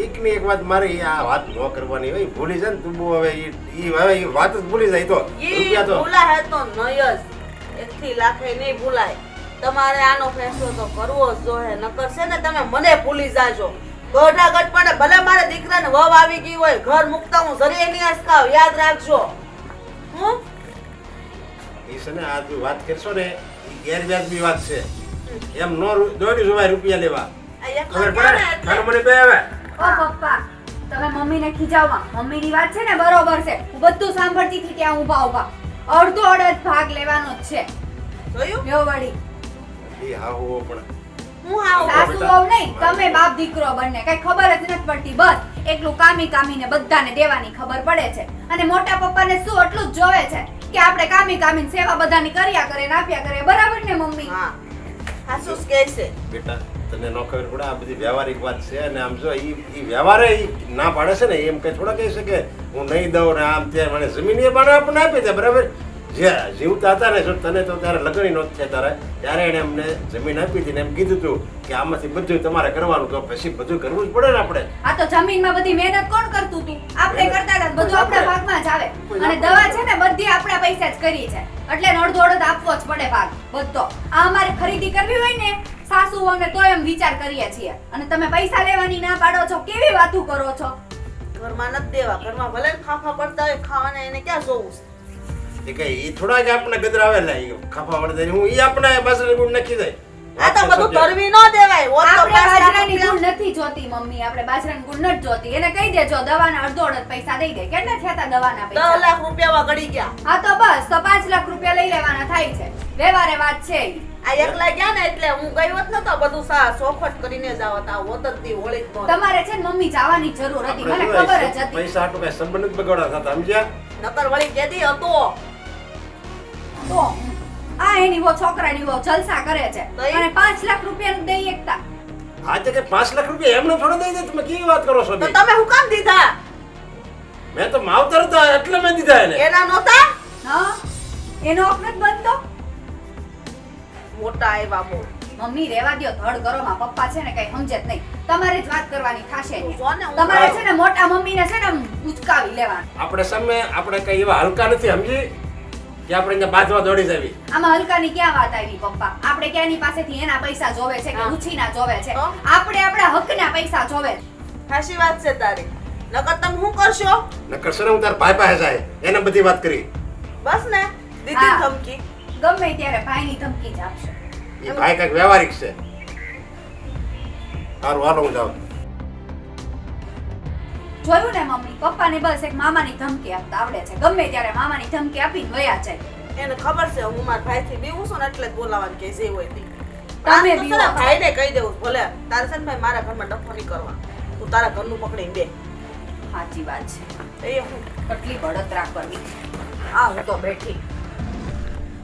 એક ને એક વાત મારે આ વાત ન કરવાની હોય, ભૂલી જાય ને તું બહુ હવે એ વાત જ ભૂલી જાય તો રૂપિયા તો ભૂલાય તો નય જ, 1 લાખે નહીં ભૂલાય. તમારે આનો ફેસલો તો કરવો જ જોઈએ, નકર છે ને તમે મને ભૂલી જાજો. ગોઢા ગઢ પડે ભલે મારા દીકરાને વહુ આવી ગઈ હોય, ઘર મુકતા હું જરીએ નહીં અસકાવ, યાદ રાખજો. હું એ છે ને આ તું વાત કરશો ને એ ગેરવ્યાજબી વાત છે. એમ નો દોડી જોવાય રૂપિયા લેવા. ખબર પડે તારું મને બે આવે. ઓ પપ્પા તમે મમ્મીને ખીજાવવા, મમ્મીની વાત છે ને બરોબર છે, હું બધું સાંભળતી હતી ત્યાં ઊભા અડધો અડધ ભાગ લેવાનો જ છે. જોયું? લ્યો વળી એ હા હોવો પણ હું આવું સાસુ વહુ નહીં, તમે બાપ દીકરો બંને કઈ ખબર જ નથી પડતી. બસ એકલું કામીને બધાને દેવાની ખબર પડે છે, અને મોટા પપ્પાને શું એટલું જ જોવે છે કે આપણે કામીને સેવા બધાની કર્યા કરે ને આપ્યા કરે. બરાબર ને મમ્મી? હા સાસુ જ કહે છે. બેટા તને ન ખબર પડે, આ બધી વ્યવહારિક વાત છે. અને આમ જો એ વ્યવહારે ના પાડે છે ને એમ કઈ થોડા કહી શકે હું નહીં દઉં ને આમ ત્યાં મને જમીન એ બાને આપણને આપી દે. બરાબર જે જીવતા હતા ને, જો તને તો ત્યારે લગ્ન નહોતા થયા ત્યારે એને અમને જમીન આપી હતી ને એમ કીધું હતું કે આમાંથી બધું તમારે કરવાનું, તો પછી બધું કરવું જ પડે ને આપણે. આ તો જમીનમાં બધી મહેનત કોણ કરતું હતું? આપણે કરતા હતા, બધું આપણા ભાગમાં જ આવે. અને દવા છે ને બધી આપણા પૈસા જ કરી છે, એટલે અડધો અડધો આપવો જ પડે ભાગ બધો. આ અમારે ખરીદી કરવી હોય ને સાસુ અમે તો એમ વિચાર કરીએ છીએ, અને તમે પૈસા લેવાની ના પાડો છો. કેવી વાતો કરો છો? ઘરમાં નથી દેવા, ઘરમાં ભલે ખાફા પડતા હોય ખાવાના, એને ક્યાં જોવું છે? એ કઈ ઈ થોડા કે આપણે ગદરાવેલા ઈ ખાફા વળે હું ઈ આપણે બાસરી ગુણ નાખી દે. આ તો બધું ધરવી ન દેવાય. હોત તો આપણે 5 લાખ બાજરાની રૂપિયા- ગુણ નથી જોતી મમ્મી, આપણે બાજરાની ગુણ નથી જોતી. એને કહી દેજો દવાના અડધો અડધ પૈસા દઈ દે. કેટલા થયા તા દવાના 10 પૈસા? લાખ રૂપિયામાં ગળી ગયા. હા તો બસ, તો 5 લાખ રૂપિયા લઈ લેવાના થાય છે. વ્યવહારે વાત છે ઈ. આ એકલા ગયા ને એટલે હું ગઈ હોત ને તો બધું ચોખવટ કરીને જ આવત. આ હોત જ દી હોળી જ ન. તમારે છે ને મમ્મી જવાની જરૂર હતી, મને ખબર જ હતી. પૈસા હાટુ કઈ સંબંધ જ બગાડતા હતા, સમજ્યા? નકર વળી કેદી હતો. તો આ એની વો છોકરાની વો જલસા કરે છે, તો ઈ? અને 5 લાખ રૂપિયાનું દઈ એકતા. આજે કે 5 લાખ રૂપિયા એમને થોડા દઈ દે, તમે કેવી વાત કરો છો તો બે? તમે હું કામ દીધા? મેં તો માવતર હતા એટલે મેં દીધા એને. એના નહોતા? હા, એનો હક નથી બનતો. મોટા આવ્યા બહુ. મમ્મી રેવા દ્યો, ધડ કરો માં. પપ્પા છે ને કઈ સમજે જ નહીં. તમારે જ વાત કરવાની થાશે ને. જો ને હું તમારે છે ને મોટા મમ્મીને છે ને આમ ઉચકાવી લેવાનું. આપણે સામે આપણે કઈ એવા હલકા નથી, સમજી કે આપણે અહીંયા બાજવા દોડી જાવી. આમાં હલકાની ક્યાં વાત આવી પપ્પા? આપણે ક્યાંની પાસેથી એના પૈસા જોવે છે કે હા. ઉછીના જોવે છે? તો? આપણે આપણા હકના પૈસા જોવે છે. સાચી વાત છે તારી. નકર તમે શું કરશો? નકર સર હું તાર ભાઈ પાસે જાય એને બધી વાત કરી. બસ ને દીધી હા. ધમકી. ગમે ત્યારે ભાઈની ધમકી જ આપશે. એ ભાઈ કઈક વ્યવહારિક છે. સારું હાલો હું જાઉં. જોયું ને મમ્મી, પપ્પાને બસ એક મામાની ધમકી આપતા આવડે છે. ગમે ત્યારે મામાની ધમકી આપીને વયા જાય. એને ખબર છે હું મારા ભાઈથી બીવું છું ને એટલે જ બોલાવાનું કે જે હોય તે. તમે આજ તો છે બીવો ને છો. ભાઈને કહી દેવું છે, ભલે તારે છે ને ભાઈ મારા ઘરમાં ડફો નહીં કરવા. તું તારા ઘરનું પકડીને બે. સાચી વાત છે. એ હું કેટલી બળતરા કરવી. આ હું તો બેઠી.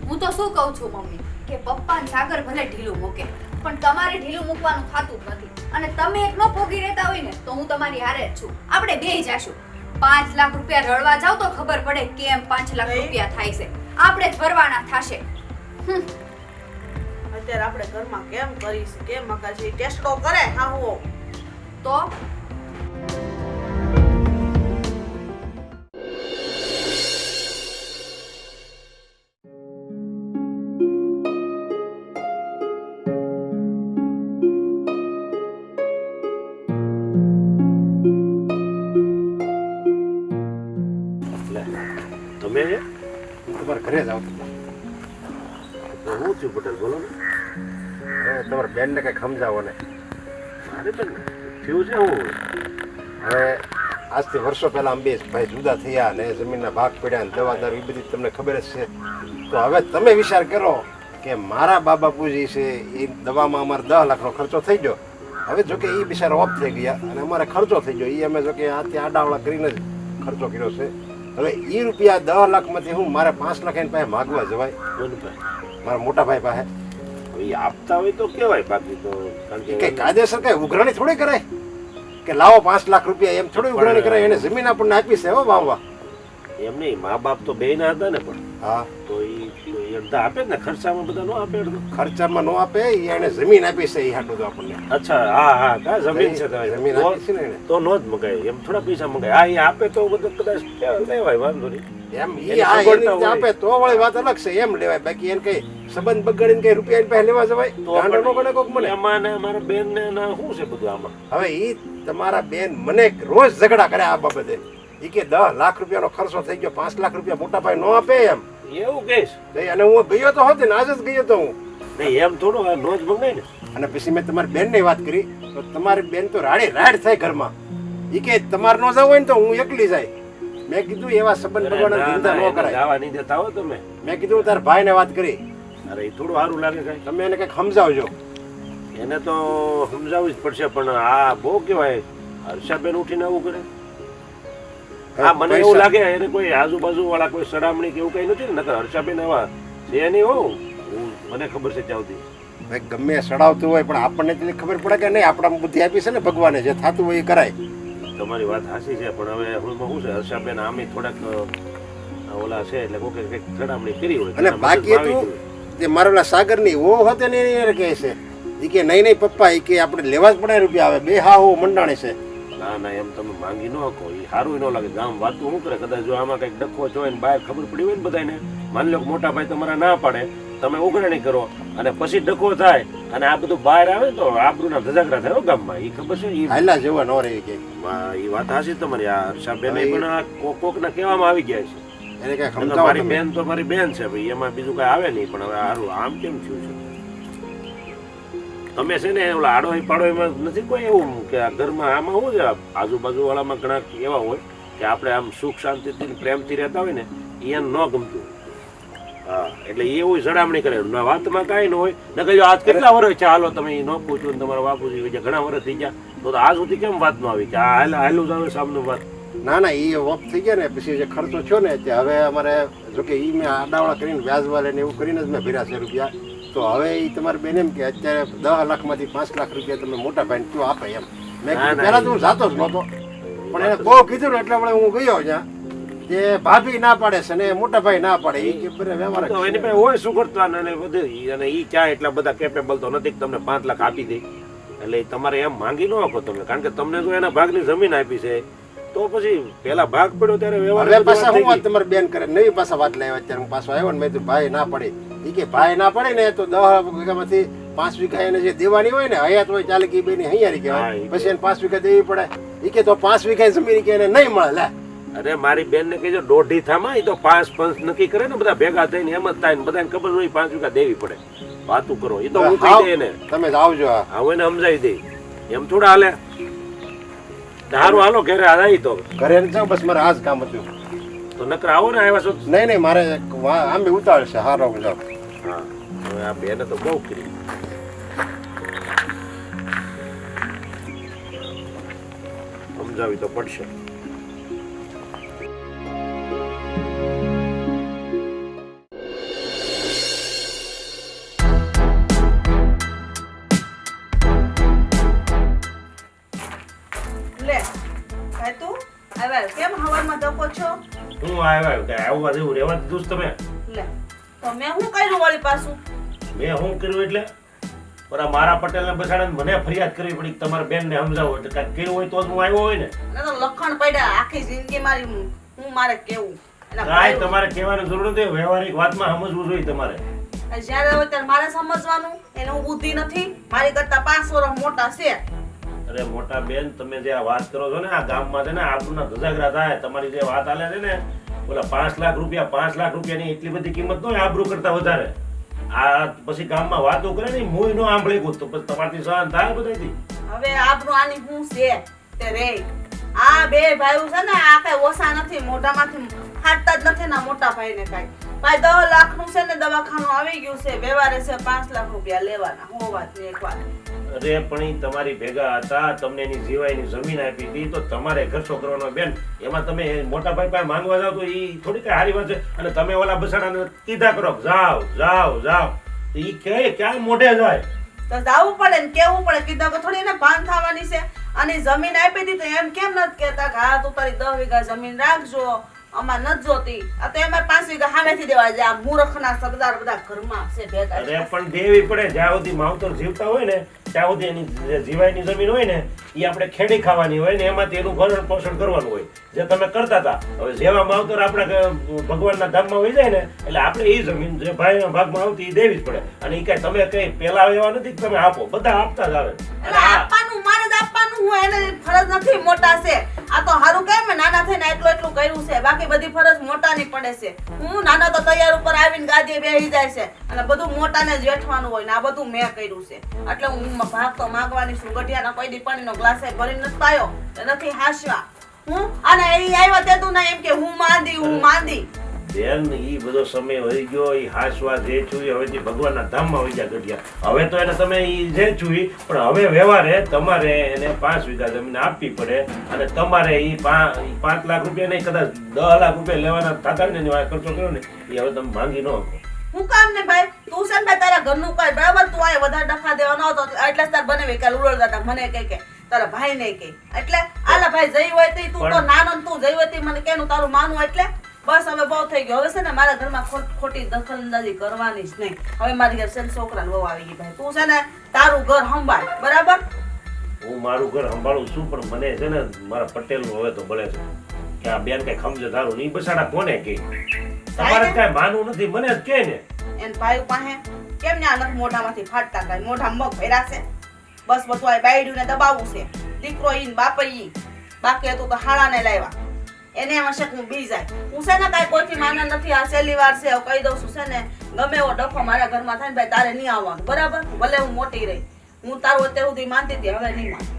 હું તો શું કહું છું મમ્મી, કે પપ્પા ને સાગર ભલે ઢીલું મૂકે, પણ તમારે ઢીલું મૂકવાનું થાતું જ નથી. અને તમે એક નો પોગી રહેતા હોય ને તો હું તમારી હારે જ છું. આપણે બેય જાશું. 5 લાખ રૂપિયા રળવા જાવ તો ખબર પડે કેમ 5 લાખ રૂપિયા થાય છે. આપણે જ ભરવાના થાશે. અત્યારે આપણે ઘરમાં કેમ કરીશું, કેમ મકાજી ટેસ્ટો કરે હા હું તો તમે હું તમારા ઘરે જ આવતો. તો હું થયું પટેલ, બોલો ને. હવે તમારા બેનને કંઈક સમજાવો ને. મારે પણ થયું છે હું. હવે આજથી વર્ષો પહેલા અમે બે ભાઈ જુદા થયા અને જમીનના ભાગ પડ્યા ને દવા દારૂ એ બધી તમને ખબર જ છે. તો હવે તમે વિચાર કરો કે મારા બા બાપુજી છે એ દવામાં અમારે 10 લાખનો ખર્ચો થઈ ગયો. હવે જોકે એ બિચારા ઓફ થઈ ગયા અને અમારે ખર્ચો થઈ ગયો. એ અમે જોકે આથી આડાવડા કરીને જ ખર્ચો કર્યો છે. હવે એ રૂપિયા 10 લાખમાંથી હું મારે 5 લાખ એની પાસે માગવા જવાય? કોની પાસે? મારા મોટા ભાઈ પાસે. હવે ઈ આપતા હોય તો કેવાય, બાકી તો કારણ કઈ કે કાયદેસર કઈ ઉઘરાણી થોડી કરાય કે લાવો 5 લાખ રૂપિયા એમ થોડી ઉઘરાણી કરાય. એને જમીન આપણને આપી છે હો વાવવા. એમ નહીં, મા બાપ તો બે ના હતા ને, પણ હા, તો એ અડધા આપે જ ને, ખર્ચામાં બધા નો આપે અડધું. ખર્ચામાં નો આપે ઈ એને જમીન આપી છે એ હાટું તો આપણને. અચ્છા, હા હા, કા જમીન છે તમારી. જમીન આપી છે ને એને. તો નો જ મગાય, એમ થોડા પૈસા મગાય. હા, એ આપે તો બધું કદાચ લેવાય, વાંધો નહીં. એમ ઈ એની આ એની સગવડતા રીતે હોય. આપે તો વળી વાત અલગ છે, એમ લેવાય. બાકી એને કઈ સંબંધ બગાડીને કઈ રૂપિયા એની પાસે લેવા જવાય? તો ગાંડો નો ગણે કોક મને. એમાં ને મારા બેન ને શું છે બધું આમાં? હવે ઈ તમારા બેન મને રોજ ઝઘડા કરે આ બાબતે. ઈ કે 10 લાખ રૂપિયાનો ખર્ચો થઈ ગયો, 5 લાખ રૂપિયા મોટા ભાઈ નો આપે એમ. એવું કહીશ અને હું ગયો તો હોત ને, આજ જ ગયો તો હું. નહીં, એમ થોડું આ નો જ મંગાય ને. અને પછી મેં તમારી બેનની વાત કરી તો તમારી બેન તો રાડી રાડ થાય ઘરમાં. ઈ કે તમારે ન જવું હોય ને તો હું એકલી જાય. મેં કીધું એવા સંબંધ ભગવાનના ધંધા ન કરાય. જવા નહીં દેતા હો તમે. મેં કીધું તારા ભાઈને વાત કરી, અરે એ થોડું સારું લાગે કઈ. તમે એને કંઈક સમજાવજો. એને તો સમજાવવું જ પડશે, પણ આ બહુ કહેવાય હર્ષાબેન ઉઠીને આવું કરે. હા, મને એવું લાગે એને કોઈ આજુબાજુ વાળા કોઈ સડામણી કે એવું કઈ નથી ને, નકર હર્ષાબેન એવા છે નહીં. હોઉં મને ખબર છે ચાવતી. ભાઈ ગમે એ સડાવતું હોય પણ આપણને એટલી ખબર પડે કે નહીં, આપણા બુદ્ધિ આપી છે ને ભગવાને, જે થતું હોય એ કરાય. તમારી વાત સાચી છે, પણ હવે હું શું છે હર્ષાબેન આમે થોડાક ઓલા છે એટલે કોઈ કંઈક ચડામણી કરી હોય અને બાકી તું તે મારા સાગરની ઓ હોતે ને એને કહે છે એ કે નહીં નહીં પપ્પા એ કે આપણે લેવા જ પડે રૂપિયા આવે બે હા હો મંડાણે છે. ના ના એમ તમે માંગી ન શકો એ સારું ન લાગે ગામ વાતું શું કરે કદાચ જો આમાં કંઈક ડખો છો ને બહાર ખબર પડી હોય ને બધાને માની લો કે મોટા ભાઈ તમારા ના પાડે તમે ઉઘરાણી કરો અને પછી ડખો થાય અને આ બધું બહાર આવે તો આબરૂના ધજાગરા થાય હો ગામમાં એ ખબર છે એ હાલા જેવા ન રહે કે એ વાત હાસી તમારી આ હર્ષાબેન પણ આ કોકના કહેવામાં આવી ગયા છે એને કઈ નકર સમજાવો મારી તમે. બેન તો મારી બેન છે ભાઈ એમાં બીજું કઈ આવે નહીં પણ હવે સારું આમ કેમ થયું છે તમે છે ને ઓલા આડો પાડોમાં નથી કોઈ એવું કે આ ઘરમાં આમાં શું છે આજુબાજુ વાળામાં ઘણા એવા હોય કે આપણે આમ સુખ શાંતિથી પ્રેમથી રહેતા હોય ને એને ન ગમતું. હા એટલે એ એવું જડામણી કરે વાતમાં કાંઈ ન હોય ને કહ્યું આજ કેટલા વર્ષ છે હાલો તમે ન પૂછ્યું ને તમારા બાપુજી ઘણા વર્ષ થઈ ગયા તો આજ સુધી કેમ વાત ન આવી કે આ હાલું જ આવે સામનું વાત. ના ના એ વપ થઈ ગયા ને પછી જે ખર્ચો થયો ને તે હવે અમારે જોકે એ મેં આડાવાળા કરીને વ્યાજ વાળે ને એવું કરીને જ મેં ભર્યા છે રૂપિયા. તો હવે એ તમારે બેન એમ કે અત્યારે 10 લાખમાંથી 5 લાખ રૂપિયા તમે મોટા ભાઈને કયો આપે એમ. મેં કીધું પહેલા તો હું જાતો જ નહોતો પણ એને બહુ કીધું ને એટલે વળે હું ગયો ત્યાં તે ભાભી ના પાડે છે ને મોટા ભાઈ ના પાડે એ કે બરે વ્યવહાર તો એની પાસે હોય શું કરતા અને બધું અને એ ક્યાં એટલા બધા કેપેબલ તો નથી કે તમને 5 લાખ આપી દે એટલે તમારે એમ માંગી ન આપો તમે કારણ કે તમને જો એના ભાગની જમીન આપી છે તો પછી પેલા ભાગ પડ્યો ત્યારે હવે પાછા હું વાત વ્યવહાર તમારે બેન કરે નવી પાછા વાત લાવ્યા અત્યારે હું પાછો આવ્યો ને મેં કીધું ભાઈ ના પડે એ કે ભાઈ ના પડે ને તો 10 વીઘામાંથી 5 વીઘા એને જે દેવાની હોય ને હયાત હોય ચાલે કે બેની હૈયારી કહેવાય પછી એને 5 વીઘા દેવી પડે એ કે તો 5 વીઘા જમીન કે એને નહીં મળે લે. અરે મારી બેન ને કહેજો દોઢી થામાં એ તો 5 પંચ નક્કી કરે ને બધા ભેગા થઈને એમ જ થાય ને બધાને ખબર હોય 5 વીઘા દેવી પડે વાતું કરો એ તો હું કહી દે એને તમે જ આવજો આ આવું એને સમજાવી દે એમ થોડા હાલે સારું હાલો ઘરે આવી તો ઘરે જાવ બસ મારે આ જ કામ હતું તો નકર આવો ને આવ્યા છો નહીં નહીં મારે આંબે ઉતાવળ છે હારો જાવ. હા હવે આ બેને તો બહુ કરી સમજાવી તો પડશે. લે ભાઈ તું આવ્યા કેમ હવામાં ધકો છો? હું આવ્યા કે આવવા જેવું રહેવા દીધું તમે લે તો મેં શું કર્યું વળી પાછું? મેં શું કર્યું એટલે પણ મારા પટેલને બસાડીને મને ફરિયાદ કરવી પડી કે તમારા બેનને સમજાવો એટલે કાંઈક કર્યું હોય તો જ હું આવ્યો હોય ને. અને તો લખણ પડ્યા આખી જિંદગી મારી હું મારે કેવું એના કાંઈ ભાઈ- તમારે કહેવાની જરૂર નથી વ્યવહારિક વાતમાં સમજવું જોઈએ તમારે. જ્યારે હોય ત્યારે મારે સમજવાનું એનું બુદ્ધિ નથી મારી કરતા 5 વર્ષ મોટા છે. અરે મોટા બેન તમે જે આ વાત કરો છો ને આ ગામમાં છે ને આબરૂના ધજાગરા થાય તમારી જે વાત આલે છે ને ઓલા 5 લાખ રૂપિયાની એટલી બધી કિંમત ન હોય આબરૂ કરતા વધારે. આ પછી ગામમાં વાતો કરે ને મુય નો આંભળી ગયું તો પછી તમારથી સહન થાય બધાથી. હવે આપણું આની શું છે તે રે આ બે ભાઈઓ છે ને આ કઈ ઓછા નથી મોઢામાંથી ફાટતા જ નથી ના મોટા ભાઈને કઈ ભાઈ 10 લાખ નું છે ને દવાખાનું આવી ગયું છે વ્યવહારે છે 5 લાખ રૂપિયા લેવાના હો વાત ને એક વાત. અરે પણ ઈ તમારી ભેગા હતા તમને એની જીવાયની જમીન આપી હતી તો તમારે ખર્ચો કરવાનો બેન એમાં તમે મોટા ભાઈ પાસે માંગવા જાવ તો ઈ થોડી કઈ સારી વાત છે અને તમે ઓલા બસાડાને કીધા કરો જાવ જાવ જાવ ઈ કે ક્યાં મોઢે જાય તો જાવું પડે ને કેવું પડે કીધા કે થોડી એને ભાન થવાની છે અને જમીન આપી હતી તો એમ કેમ નથી કહેતા કે હા તું તારી 10 વીઘા જમીન રાખજો આમાં નથી જોતી આ તો એમાં 5 વીઘા સામેથી દેવા જાય આ મૂર્ખના સરદાર બધા ઘરમાં છે ભેગા અરે પણ દેવી પડે જ્યાં સુધી માવતર જીવતા હોય ને ત્યાં સુધી એની જે જીવાયની જમીન હોય ને એ આપણે ખેડી ખાવાની હોય ને એમાંથી એનું ભરણ પોષણ કરવાનું હોય જે તમે કરતા હતા. હવે જેવા માવતર આપણા ભગવાનના ધામમાં હોય જાય ને એટલે આપણે એ જમીન જે ભાઈના ભાગમાં આવતી એ દેવી જ પડે અને એ કઈ તમે કઈ પેલા એવા નથી કે તમે આપો બધા આપતા જ આવે. એટલે આપવાનું મારે જ આપવાનું હું એને ફરજ નથી મોટા છે આ તો હારું કેમ નાના થઈને એટલું કર્યું છે બાકી બધી ફરજ મોટાની પડે છે. હું નાનો તો તૈયાર ઉપર આવીને ગાદીએ બેસી જાય છે અને બધું મોટાને જ વેઠવાનું હોય ને આ બધું મેં કર્યું છે એટલે હું ભાગ તો માંગવાની છું. ગઢિયાના કોઈ દી પાણીનો ગ્લાસ ભરીને નથી પાયો નથી હાસવા હું અને એ આવ્યા તે તું ના એમ કે હું માંદી બેન ઈ બધો સમય વહી ગયો ઈ હાસવા જે છું હવેથી ભગવાનના ધામમાં વહી ગયા ગઢિયા. હવે તો એને તમે ઈ જે છું પણ હવે વ્યવહારે તમારે એને 5 વીઘા જમીન આપવી પડે અને તમારે ઈ 5 લાખ રૂપિયા નહીં કદાચ 10 લાખ રૂપિયા લેવાના થતા ને એનો ખર્ચો કર્યો ને એ હવે તમે માંગી ન શકો. હું કામ ને ભાઈ તું છે ને તારા ઘરનું કઈ બરાબર તું આ વધારે ડખા દેવાનો હતો એટલે તાર બને કે ઉલળતા મને કે તારા ભાઈ ને કે એટલે આલા ભાઈ જઈ હોય તું તો નાનો તું જઈ હોય મને કેનું તારું માનવું એટલે બસ હવે બહુ થઈ ગયો. હવે છે ને મારા ઘરમાં ખોટી દખલઅંદાજી કરવાની જ નહીં. હવે મારી ઘર છે ને છોકરાને વહુ આવી ગઈ ભાઈ. તું છે ને તારું ઘર સંભાળ, બરાબર? હું મારું ઘર સંભાળું છું, પણ મને છે ને મારા પટેલનું હવે તો બળે છે કે આ બેન કઈ સમજે તારું નહીં. બસાડા કોને કે તમારે કઈ માનવું નથી, મને જ કે ને. એન ભાઈ પાસે કેમ ને આ નથી મોઢામાંથી ફાટતા કાંઈ? મોઢામાં મગ ભર્યા છે. બસ બધું આ બાયડ્યું ને દબાવવું છે. દીકરો ઈ ને બાપ ઈ. બાકી હતું તો હાળાને લાવ્યા. એને એમાં શક હું બી જાય. હું છે ને કાંઈ કોઈથી માને નથી. આ છેલ્લી વાર છે. હવે કહી દઉં છું છે ને ગમે એવો ડખો મારા ઘરમાં થાય ને ભાઈ તારે નહીં આવવાનું, બરાબર? ભલે હું મોટી રહી. હું તારું અત્યાર સુધી માનતી હતી, હવે નહીં માન.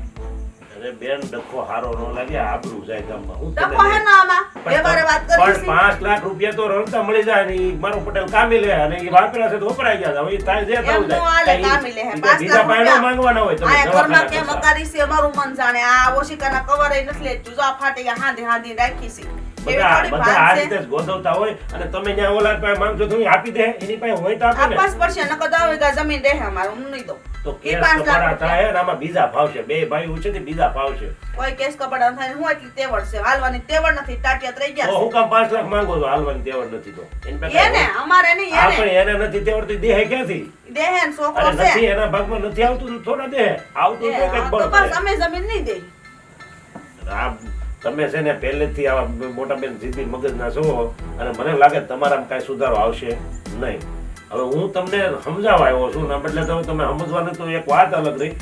અરે બેન ડખો હારો ન લાગે, આબરૂ જાય ગામમાં. હું ડખો હે ના આમાં વ્યવહારે વાત કરી પણ 5 લાખ રૂપિયા તો રળતા મળી જાય ને ઈ મારો પટેલ કામી લે અને ઈ વાપરા છે તો વપરાઈ ગયા. હવે તાય જે થવું જાય કામી લે. બીજા પાયણો માંગવાના હોય તમે આ ઘરમાં દવાખાના કેમ કરતા. અકારી છે અમારું મન જાણે. આ ઓશિકાના કવર નથી લેતું. જો આ ફાટી ગયા હાંધી હાંધી રાખી છે. એવી બધા થોડી બધા ભાન આ છે. રીતે જ ગોઠવતા હોય અને તમે ત્યાં ઓલા પાસે માંગજો તો ઈ આપી દે. એની પાસે હોય તો આપે ને. આપસ પડશે નકર તો આવે કે જમીન રહે અમારું, હું નહીં દઉં. તો ઈ કેસ 5 લાખ કપડા રૂપિયા. થાય ને આમાં બીજા ભાવ છે. બે ભાઈ છે તે બીજા ભાવ છે. કોઈ કેસ કપડા થાય હું એટલી તેવડ છે. હાલવાની તેવડ નથી. ટાટિયા રહી તો ગયા હું કામ 5 લાખ માંગો છો? હાલવાની તેવડ નથી તો એની પાસે છે. એને અમારે નહીં એને આપણે એને નથી તેવડતી દેહે ક્યાંથી? દેહે ને છોકરો અને છે. નથી એના ભાગમાં નથી આવતું તો થોડા દેહે આવતું તો કઈક તો બળ બસ પડે. અમે જમીન નહીં દે. આ તમે છે ને પહેલેથી આવા મોટા બેન જીદી મગજના છો અને મને લાગે તમારામાં કાંઈ સુધારો આવશે નહીં. હવે હું તમને સમજાવવા આવ્યો છું ના બદલે તમે સમજવાની તો એક વાત અલગ રહી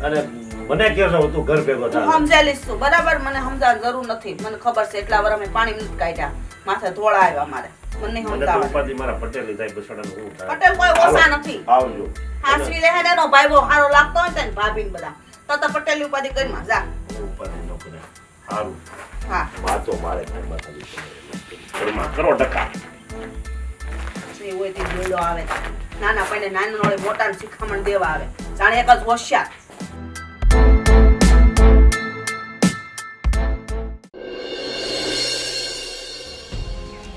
અને મને કહેશો તું ઘર ભેગો હું થાય. સમજાયેલી છું, બરાબર? મને સમજાવવાની જરૂર નથી. મને ખબર છે એટલા વાર અમે પાણી નથી કાઢ્યા. માથે ધોળા આવ્યા મારે. મને નહીં મને તો સમજાવવા. ઉપાધિ મારા પટેલી થાય બસડાનું હું થાય. પટેલ કોઈ ઓછા નથી. આવજો. હાસવી લે હે એનો ભાઈ બહુ સારો લાગતો હોય ને ભાભીને બધા તો પટેલ ઉપાધિ કરી માં જા. ઉપાધિ ન કરે. સારું. હા વાતો મારે કાંઈ માથાની ઘરમાં કરો ટકા. જે હોય તે જોડો આવે. નાના પૈને નાના હોય મોટાને શિખામણ દેવા આવે. જાણે એક જ હોશિયાર.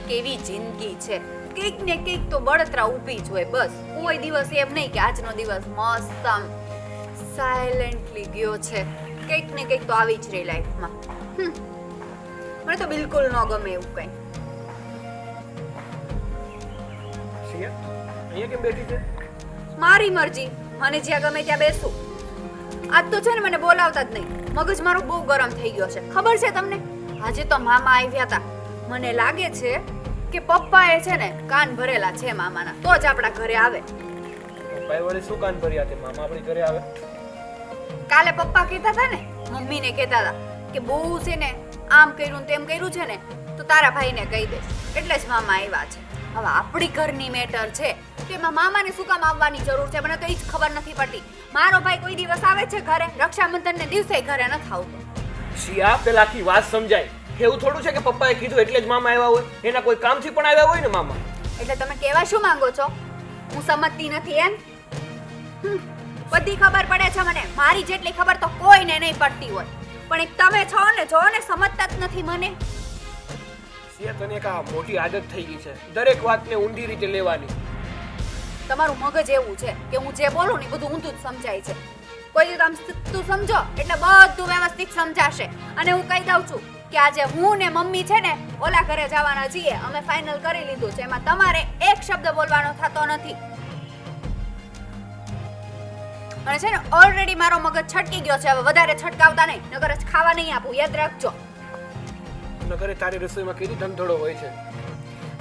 કેવી જિંદગી છે. કંઈક ને કંઈક તો બળતરા ઊભી જ હોય. બસ કોઈ દિવસ એમ નહીં કે આજનો દિવસ મસ્ત આમ સાયલેન્ટલી ગયો છે. કંઈક ને કંઈક તો આવી જ રહી લાઈફમાં. મને તો બિલકુલ ન ગમે એવું કંઈ. અહીંયા કેમ બેઠી છે? મારી મરજી. મને જ્યાં ગમે ત્યાં બેસું. આજ તો છે ને મને બોલાવતા જ નહીં. મગજ મારું બહુ ગરમ થઈ ગયો છે. ખબર છે તમને? આજે તો મામા આવ્યા હતા. મને લાગે છે કે પપ્પાએ છે ને કાન ભરેલા છે મામાના, તો જ આપણા ઘરે આવે. પપ્પાએ વળી શું કાન ભર્યા તે મામા આપણી ઘરે આવે? કાલે પપ્પા કહેતા હતા ને, મમ્મીને કહેતા હતા કે બહુ છે ને આમ કર્યું તેમ કર્યું છે ને તો તારા ભાઈને કહી દે. એટલે જ મામા આવ્યા છે. હવે આપણી ઘરની મેટર છે તો એમાં મામાને શું કામ આવવાની જરૂર છે? મને તો એ જ ખબર નથી પડતી. મારો ભાઈ કોઈ દિવસ આવે છે ઘરે? રક્ષાબંધનને દિવસે ઘરે નથી આવતો. શિયા પેલા આખી વાત સમજાય. એવું થોડું છે કે પપ્પાએ કીધું એટલે જ મામા આવ્યા હોય. એના કોઈ કામથી પણ આવ્યા હોય ને મામા. એટલે તમે કહેવા શું માંગો છો? હું સમજતી નથી એમ? બધી ખબર પડે છે મને. મારી જેટલી ખબર તો કોઈને નહીં પડતી હોય. પણ એક તમે છો ને, જો ને સમજતા જ નથી મને. શિયા તને એક આ મોટી આદત થઈ ગઈ છે દરેક વાતને ઊંધી રીતે લેવાની. તમારું મગજ એવું છે કે હું જે બોલું ને બધું ઊંધું જ સમજાય છે. કોઈ દિવસ આમ તું સમજો એટલે બધું વ્યવસ્થિત સમજાશે. અને હું કહી દઉં છું કે આજે હું ને મમ્મી છે ને ઓલા ઘરે જવાના છીએ. અમે ફાઇનલ કરી લીધું છે. એમાં તમારે એક શબ્દ બોલવાનો થતો નથી. અને છે ને ઓલરેડી મારો મગજ છટકી ગયો છે. હવે વધારે છટકાવતા નહીં, નકર જ ખાવા નહીં આપું. યાદ રાખજો. નગરે તારી રસોઈમાં કેવી ધંધોડો હોય છે.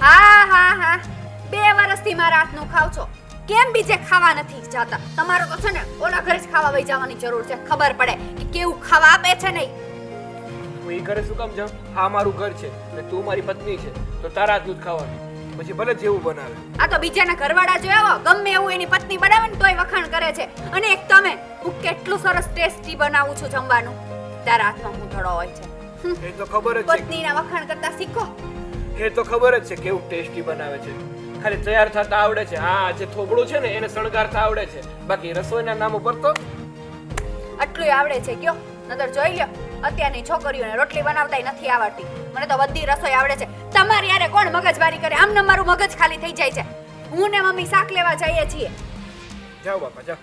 હા હા હા 2 વર્ષથી મારા હાથનું ખાવ છો. કેમ બીજે ખાવા નથી જાતા? તમારો તો છે ને ઓલા ઘરે જ ખાવા વઈ જવાની જરૂર છે. ખબર પડે કે કેવું ખાવા આપે છે નહીં. હું એ ઘરે શું કામ જાઉં? આ મારું ઘર છે અને તું મારી પત્ની છે તો તારા હાથનું જ ખાવાનું. પછી ભલે જેવું બનાવે. આ તો બીજાના ઘરવાળા જોયા ગમે એવું એની પત્ની બનાવે ને તોય વખાણ કરે છે. અને એક તમે, હું કેટલું સરસ ટેસ્ટી બનાવું છું જમવાનું. તારા હાથમાં હું ધડો હોય છે. એ તો ખબર જ છે. પત્નીના વખાણ કરતા શીખો. એ તો ખબર જ છે કેવું ટેસ્ટી બનાવે છે. ખાલી તૈયાર થતા આવડે છે. હા, જે થોબડું છે ને એને શણગારતા આવડે છે. બાકી રસોઈના નામ ઉપર તો આટલું આવડે છે કયો? નતર જોઈ લ્યો અત્યારની છોકરીઓને રોટલી બનાવતાય નથી આવડતી. મને તો બધી રસોઈ આવડે છે. તમારી યારે કોણ મગજમારી કરે? આમને મારું મગજ ખાલી થઈ જાય છે. હું ને મમ્મી શાક લેવા જઈએ છીએ. જાઓ બાપા જાઓ.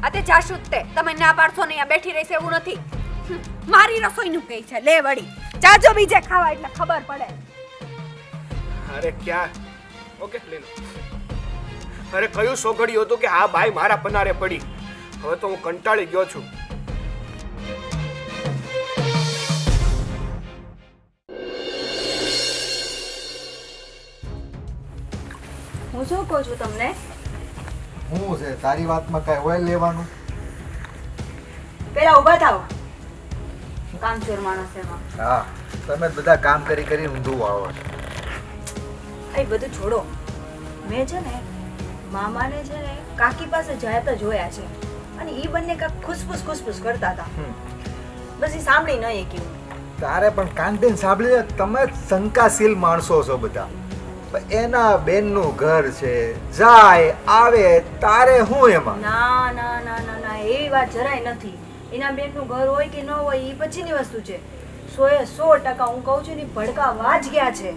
આ તે જાશું જ તે. તમે ના પાડશો ને અહીંયા બેઠી રહીશ એવું નથી. મારી રસોઈનું કઈ છે લે વળી. જાજો બીજે ખાવા એટલે ખબર પડે. અરે ક્યાં ઓકે લઈ લો. અરે કયું સોઘડ્યું હતું કે હા ભાઈ મારા પનારે પડી. હવે તો હું કંટાળી ગયો છું. હું શું કહું છું તમને? હું છે તારી વાતમાં કઈ હોય લેવાનું? પેલા ઊભા થાવ. કામચોર માણસ એમાં. હા, તમે બધા કામ કરી કરી ઊંધું આવો છો. એ બધું છોડો. મેં છે ને મામાને છે ને કાકી પાસે જતા જોયા છે અને ઈ બંને કાંઈક ખુસફુસ કરતા હતા. બસ એ સાંભળી નહીં કેવું. તારે પણ કાંતિન સાંભળી, તમે શંકાશીલ માણસો છો બધા. પણ એના બેનનું ઘર છે, જાય આવે, તારે શું એમાં? ના ના ના ના ના એવી વાત જરાય નથી. એના બેનનું ઘર હોય કે ન હોય એ પછીની વસ્તુ છે. 100% હું કહું છું ને ભડકાવા જ ગયા છે.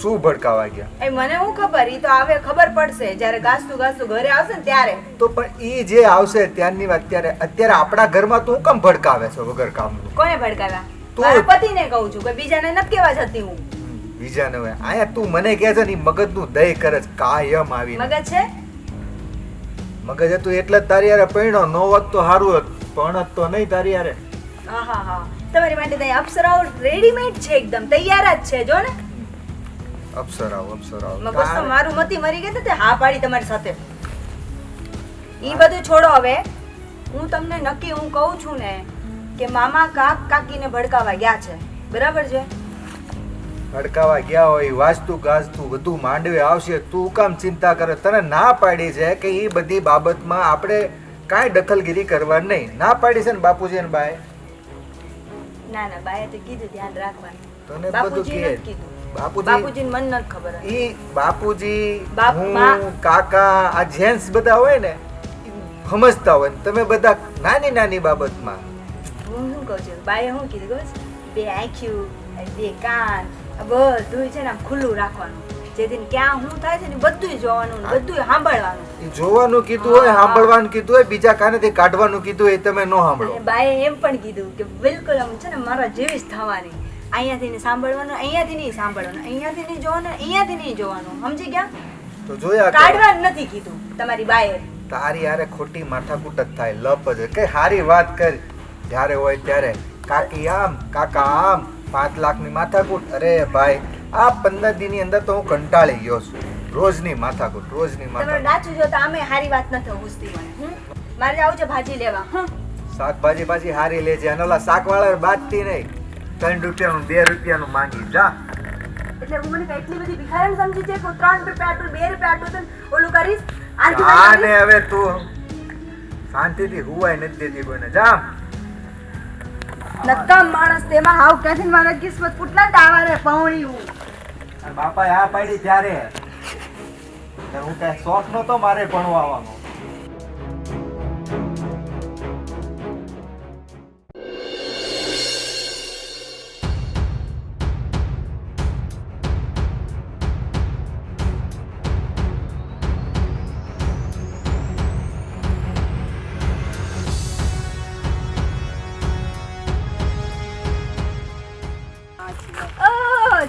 શું ભડકાવા ગયા? એ મને હું ખબર, ઈ તો આવે ખબર પડશે જ્યારે ગાસતું ઘરે આવશે ને ત્યારે. તો પણ ઈ જે આવશે ત્યારની વાત, અત્યારે આપણા ઘરમાં તું કેમ ભડકાવે છે વગર કામનું? કોને ભડકાવ્યા? તું. મારા પતિને કહું છું કે બીજાને નથી કહેવા જતી હું. બીજાને હોય આયા તું મને કહે છે ને મગજનું દહીં કરે છે કાયમ આવી. મગજ છે? મગજ હતું એટલે જ તારી યારે પૈણો, નો હોત તો સારું હતું, પણ તો નહીં તારી યારે. હા હા હા, તમારી માટે ત્યાં અપ્સરાઓ રેડીમેડ છે, એકદમ તૈયાર જ છે. જો ને અપ્સરાઓ મગજ તો મારું મતી મરી ગઈ તે હા પાડી તમારી સાથે. ઈ બધું છોડો હવે. હું તમને નક્કી હું કહું છું ને કે મામા કાકીને ભડકાવા ગયા છે, બરાબર છે? ભડકાવા ગયા હોય, વાસ્તુ ગાજતું બધું માંડવે આવશે, તું કામ ચિંતા કરે? તને ના પાડી છે કે એ બધી બાબતમાં આપણે કાંઈ દખલગીરી કરવા નહીં. ના પાડી છે ને બાપુજી અને બાએ? ના ના, બાએ તો કીધું ધ્યાન રાખવાનું. તને બધું બાપુજીએ કહે. નથી કીધું. બાપુજી બાપુજીને મને નથી ખબર. ઈ બાપુજી, બાપ, માં. હું, કાકા, આ જેન્ટ્સ બધા હોય ને ઈ સમજતા હોય. તમે બધા નાની નાની બાબતમાં. હું શું કહું છું, બાએ શું કીધું ખબર છે? બે આંખ્યું, બે કાન, આ બધું છે ને આમ ખુલ્લું રાખવાનું, જેથી ક્યાં શું થાય છે ને બધું જોવાનું, બધું સાંભળવાનું. ઈ જોવાનું કીધું હોય, સાંભળવાનું કીધું હોય, બીજા કાનેથી કાઢવાનું કીધું હોય, તમે ન સાંભળો. અને બાએ એમ પણ કીધું કે બિલકુલ આમ છે ને મારા જેવી જ થવાની. અહીંયાથી નહીં સાંભળવાનું, અહીંયાથી નહીં સાંભળવાનું, અહીંયાથી નહીં જોવાનું, અહીંયાથી નહીં જોવાનું. સમજી ગયા? તો જોયા કરો. કાઢવાનું નથી કીધું તમારી બાએ. તારી યારે ખોટી માથાકૂટ જ થાય, લપ જ. કઈ સારી વાત કર, જ્યારે હોય ત્યારે કાકી આમ, કાકા આમ, 5 લાખની માથાકૂટ. અરે ભાઈ, આ 15 દિનની અંદર તો હું કંટાળી ગયો છું. રોજની માથાકૂટ, રોજની તમારે માથાકૂટ. ડાચું જોતા આમે હારી વાત નથી પૂછતી મને. મારે જાવું છે ભાજી લેવા. શાકભાજી પાછી હારી લેજે, અને ઓલા શાકવાળા બાજતી નહીં. 3 રૂપિયાનું 2 રૂપિયાનું માંગી જા. એટલે હું મને એટલી બધી ભિખારણ સમજી છે કે હું 3 રૂપિયા આટલું 2 રૂપિયા આટલું ઓલું કરીશ. જા ને હવે તું શાંતિથી હુવાય નથી દેતી કોઈને. જા. નક્કામ માણસ તેમાં હાવ ક્યાંથી મારા કિસ્મત ફૂટલા ડાવારે પૌણી હું. અને બાપાએ આ પાડી ત્યારે હું કઈ શોખ નતો મારે ભણવા આવવાનો.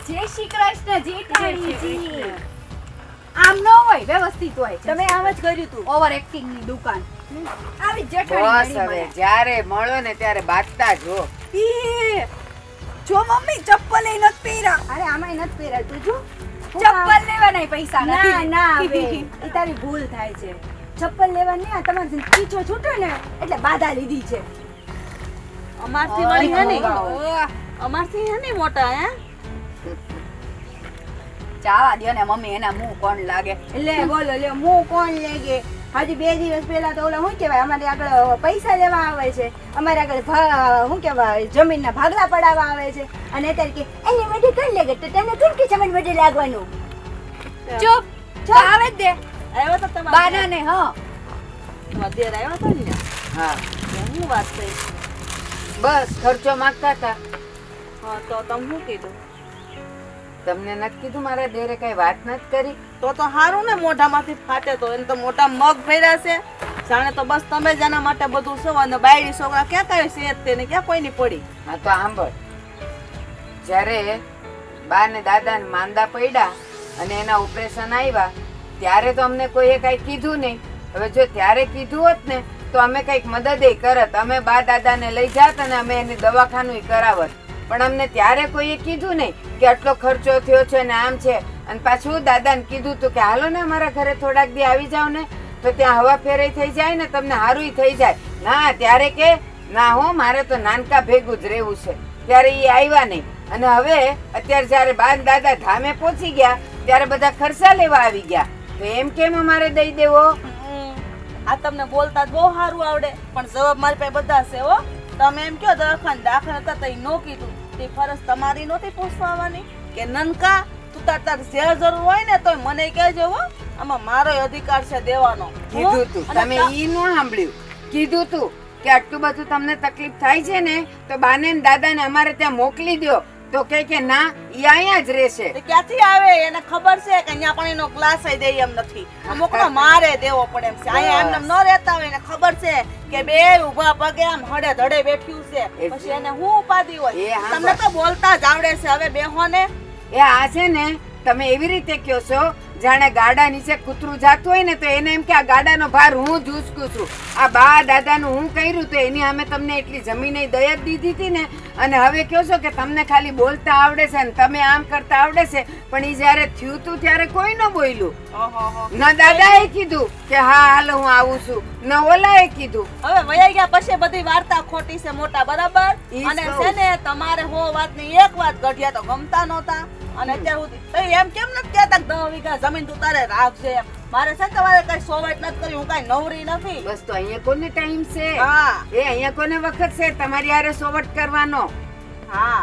જય શ્રી કૃષ્ણ જેઠાણીજી. આમ ન હોય, વ્યવસ્થિત હોય. તમે આમ જ કર્યું તું. ઓવર એક્ટિંગ ની દુકાન. આવી બસ જેઠાણી હવે જ્યારે મળો ને ત્યારે બાતતા જો. ઈ જો મમ્મી ચપ્પલ એ નથી પહેર્યા. અરે આમાંય નથી પહેરાય તું જો. ચપ્પલ લેવાના પૈસા ના નથી. ના હવે એ તારી ભૂલ થાય છે. ચપ્પલ લેવા નહીં, આ તમારી પીછો છૂટે ને એટલે બાધા લીધી છે. અમારથી વળી હે નહીં, ઓહ, અમારથી હે નહીં મોટા હે. જાવા દ્યો ને મમ્મી, એના મું કોણ લાગે. એટલે બોલો લે હું કોણ લેગે. હજી 2 દિવસ પહેલા તો ઓલા શું કહેવાય અમારે આગળ પૈસા લેવા આવે છે, અમારે આગળ શું કહેવાય જમીનના ભાગલા પડાવવા આવે છે, અને અત્યારે કે એને વડે કરી લેગે તો તને કેમ કે જમીન વડે લાગવાનું. ચૂપ ચૂપ આવે જ દે આવ્યો તો તમારો બાના ને. હા મધ્યર આવ્યો તો ને. હા હું વાત થઈ. બસ ખર્ચો માંગતા હતા. હા તો તમે શું કીધું? તમને નથી કીધું મારા દેરે કઈ વાત નથી કરી? તો હારું ને, મોઢામાંથી ફાટે તો એને તો મોટા મગ ફેર્યા છે. જાણે તો બસ તમે જ એના માટે બધું છો, અને બાયડી છોકરા ક્યાં કઈ છે તેને ક્યાં કોઈની પડી. હા તો સાંભળ, જ્યારે બા ને દાદા ને માંદા પડ્યા અને એના ઓપરેશન આવ્યા ત્યારે તો અમને કોઈએ કઈ કીધું નહીં. હવે જો ત્યારે કીધું હોત ને તો અમે કઈક મદદ કરત, અમે બા દાદાને લઈ જાત અને અમે એની દવાખાનું કરાવત. પણ અમને ત્યારે કોઈએ કીધું નહીં કે આટલો ખર્ચો થયો છે ને આમ છે. અને પાછું દાદાને કીધું તું કે હાલો ને અમારા ઘરે થોડાક દી આવી જાવ ને તો ત્યાં હવા ફેરાઈ થઈ જાય ને તમને હારું થઈ જાય. ના ત્યારે કે ના હો મારે તો નાનકા ભેગું જ રહેવું છે. ત્યારે એ આવ્યા નહીં. અને હવે અત્યારે જયારે બા દાદા ધામે પહોંચી ગયા ત્યારે બધા ખર્ચા લેવા આવી ગયા. તો એમ કેમ અમારે દઈ દેવો? આ તમને બોલતા બહુ સારું આવડે પણ જવાબ મારી પાસે બધા છે હો. તમે એમ કહો દવાખાને દાખલ હતા તો નો કીધું તે ફરજ તમારી નહોતી પૂછવાની કે નનકા તું તાર જે જરૂર હોય ને તો મને કહેજો હો. આમાં મારો અધિકાર છે દેવાનો. કીધું તું તમે ઈ નો સાંભળ્યું? કીધું તું કે આટલું બધું તમને તકલીફ થાય છે ને તો બાને ને દાદાને અમારે ત્યાં મોકલી દો. તો કે ના ઈ અહીંયા જ રહેશે. ક્યાંથી આવે? એને ખબર છે કે અહીંયા પણ એનો ક્લાસ દે એમ નથી. અમુકનો મારે દેવો પડે એમ છે. અહીંયા એમને ન રહેતા હોય એને ખબર છે કે બે ઊભા પગે આમ હડે ધડે બેઠ્યું છે પછી એને હું ઉપાધિ હોય. તમને તો બોલતા જ આવડે છે. હવે બેહો ને. એ આ છે ને તમે એવી રીતે કહો છો જાણે ગાડા નીચે કૂતરું જાતું હોય ને તો એને એમ કે આ ગાડાનો ભાર હું જ ઉચકું છું. આ બા દાદાનું હું કર્યું તો એની અમે તમને એટલી જમીન દયા દીધી હતી ને અને હવે કહો છો કે તમને ખાલી બોલતા આવડે છે ને તમે આમ કરતા આવડે છે. પણ એ જયારે થયું તું ત્યારે કોઈ ન બોલ્યું. ન દાદાએ કીધું કે હા હાલો હું આવું છું, ન ઓલાએ કીધું. હવે વયા ગયા પછી બધી વાર્તા ખોટી છે મોટા બરાબર. અને છે ને તમારે હો વાતની એક વાત ગઢિયા તો ગમતા નહોતા. અને અત્યાર સુધી એમ કેમ નથી કહેતા 10 વીઘા જમીન તું તારે રાખજે એમ. મારે છે તમારે કઈ સોવાટ નથી કરી. હું કઈ નવરી નથી. બસ તો અહીંયા કોને ટાઈમ છે? હા એ અહીંયા કોને વખત છે તમારી હારે સોવટ કરવાનો? હા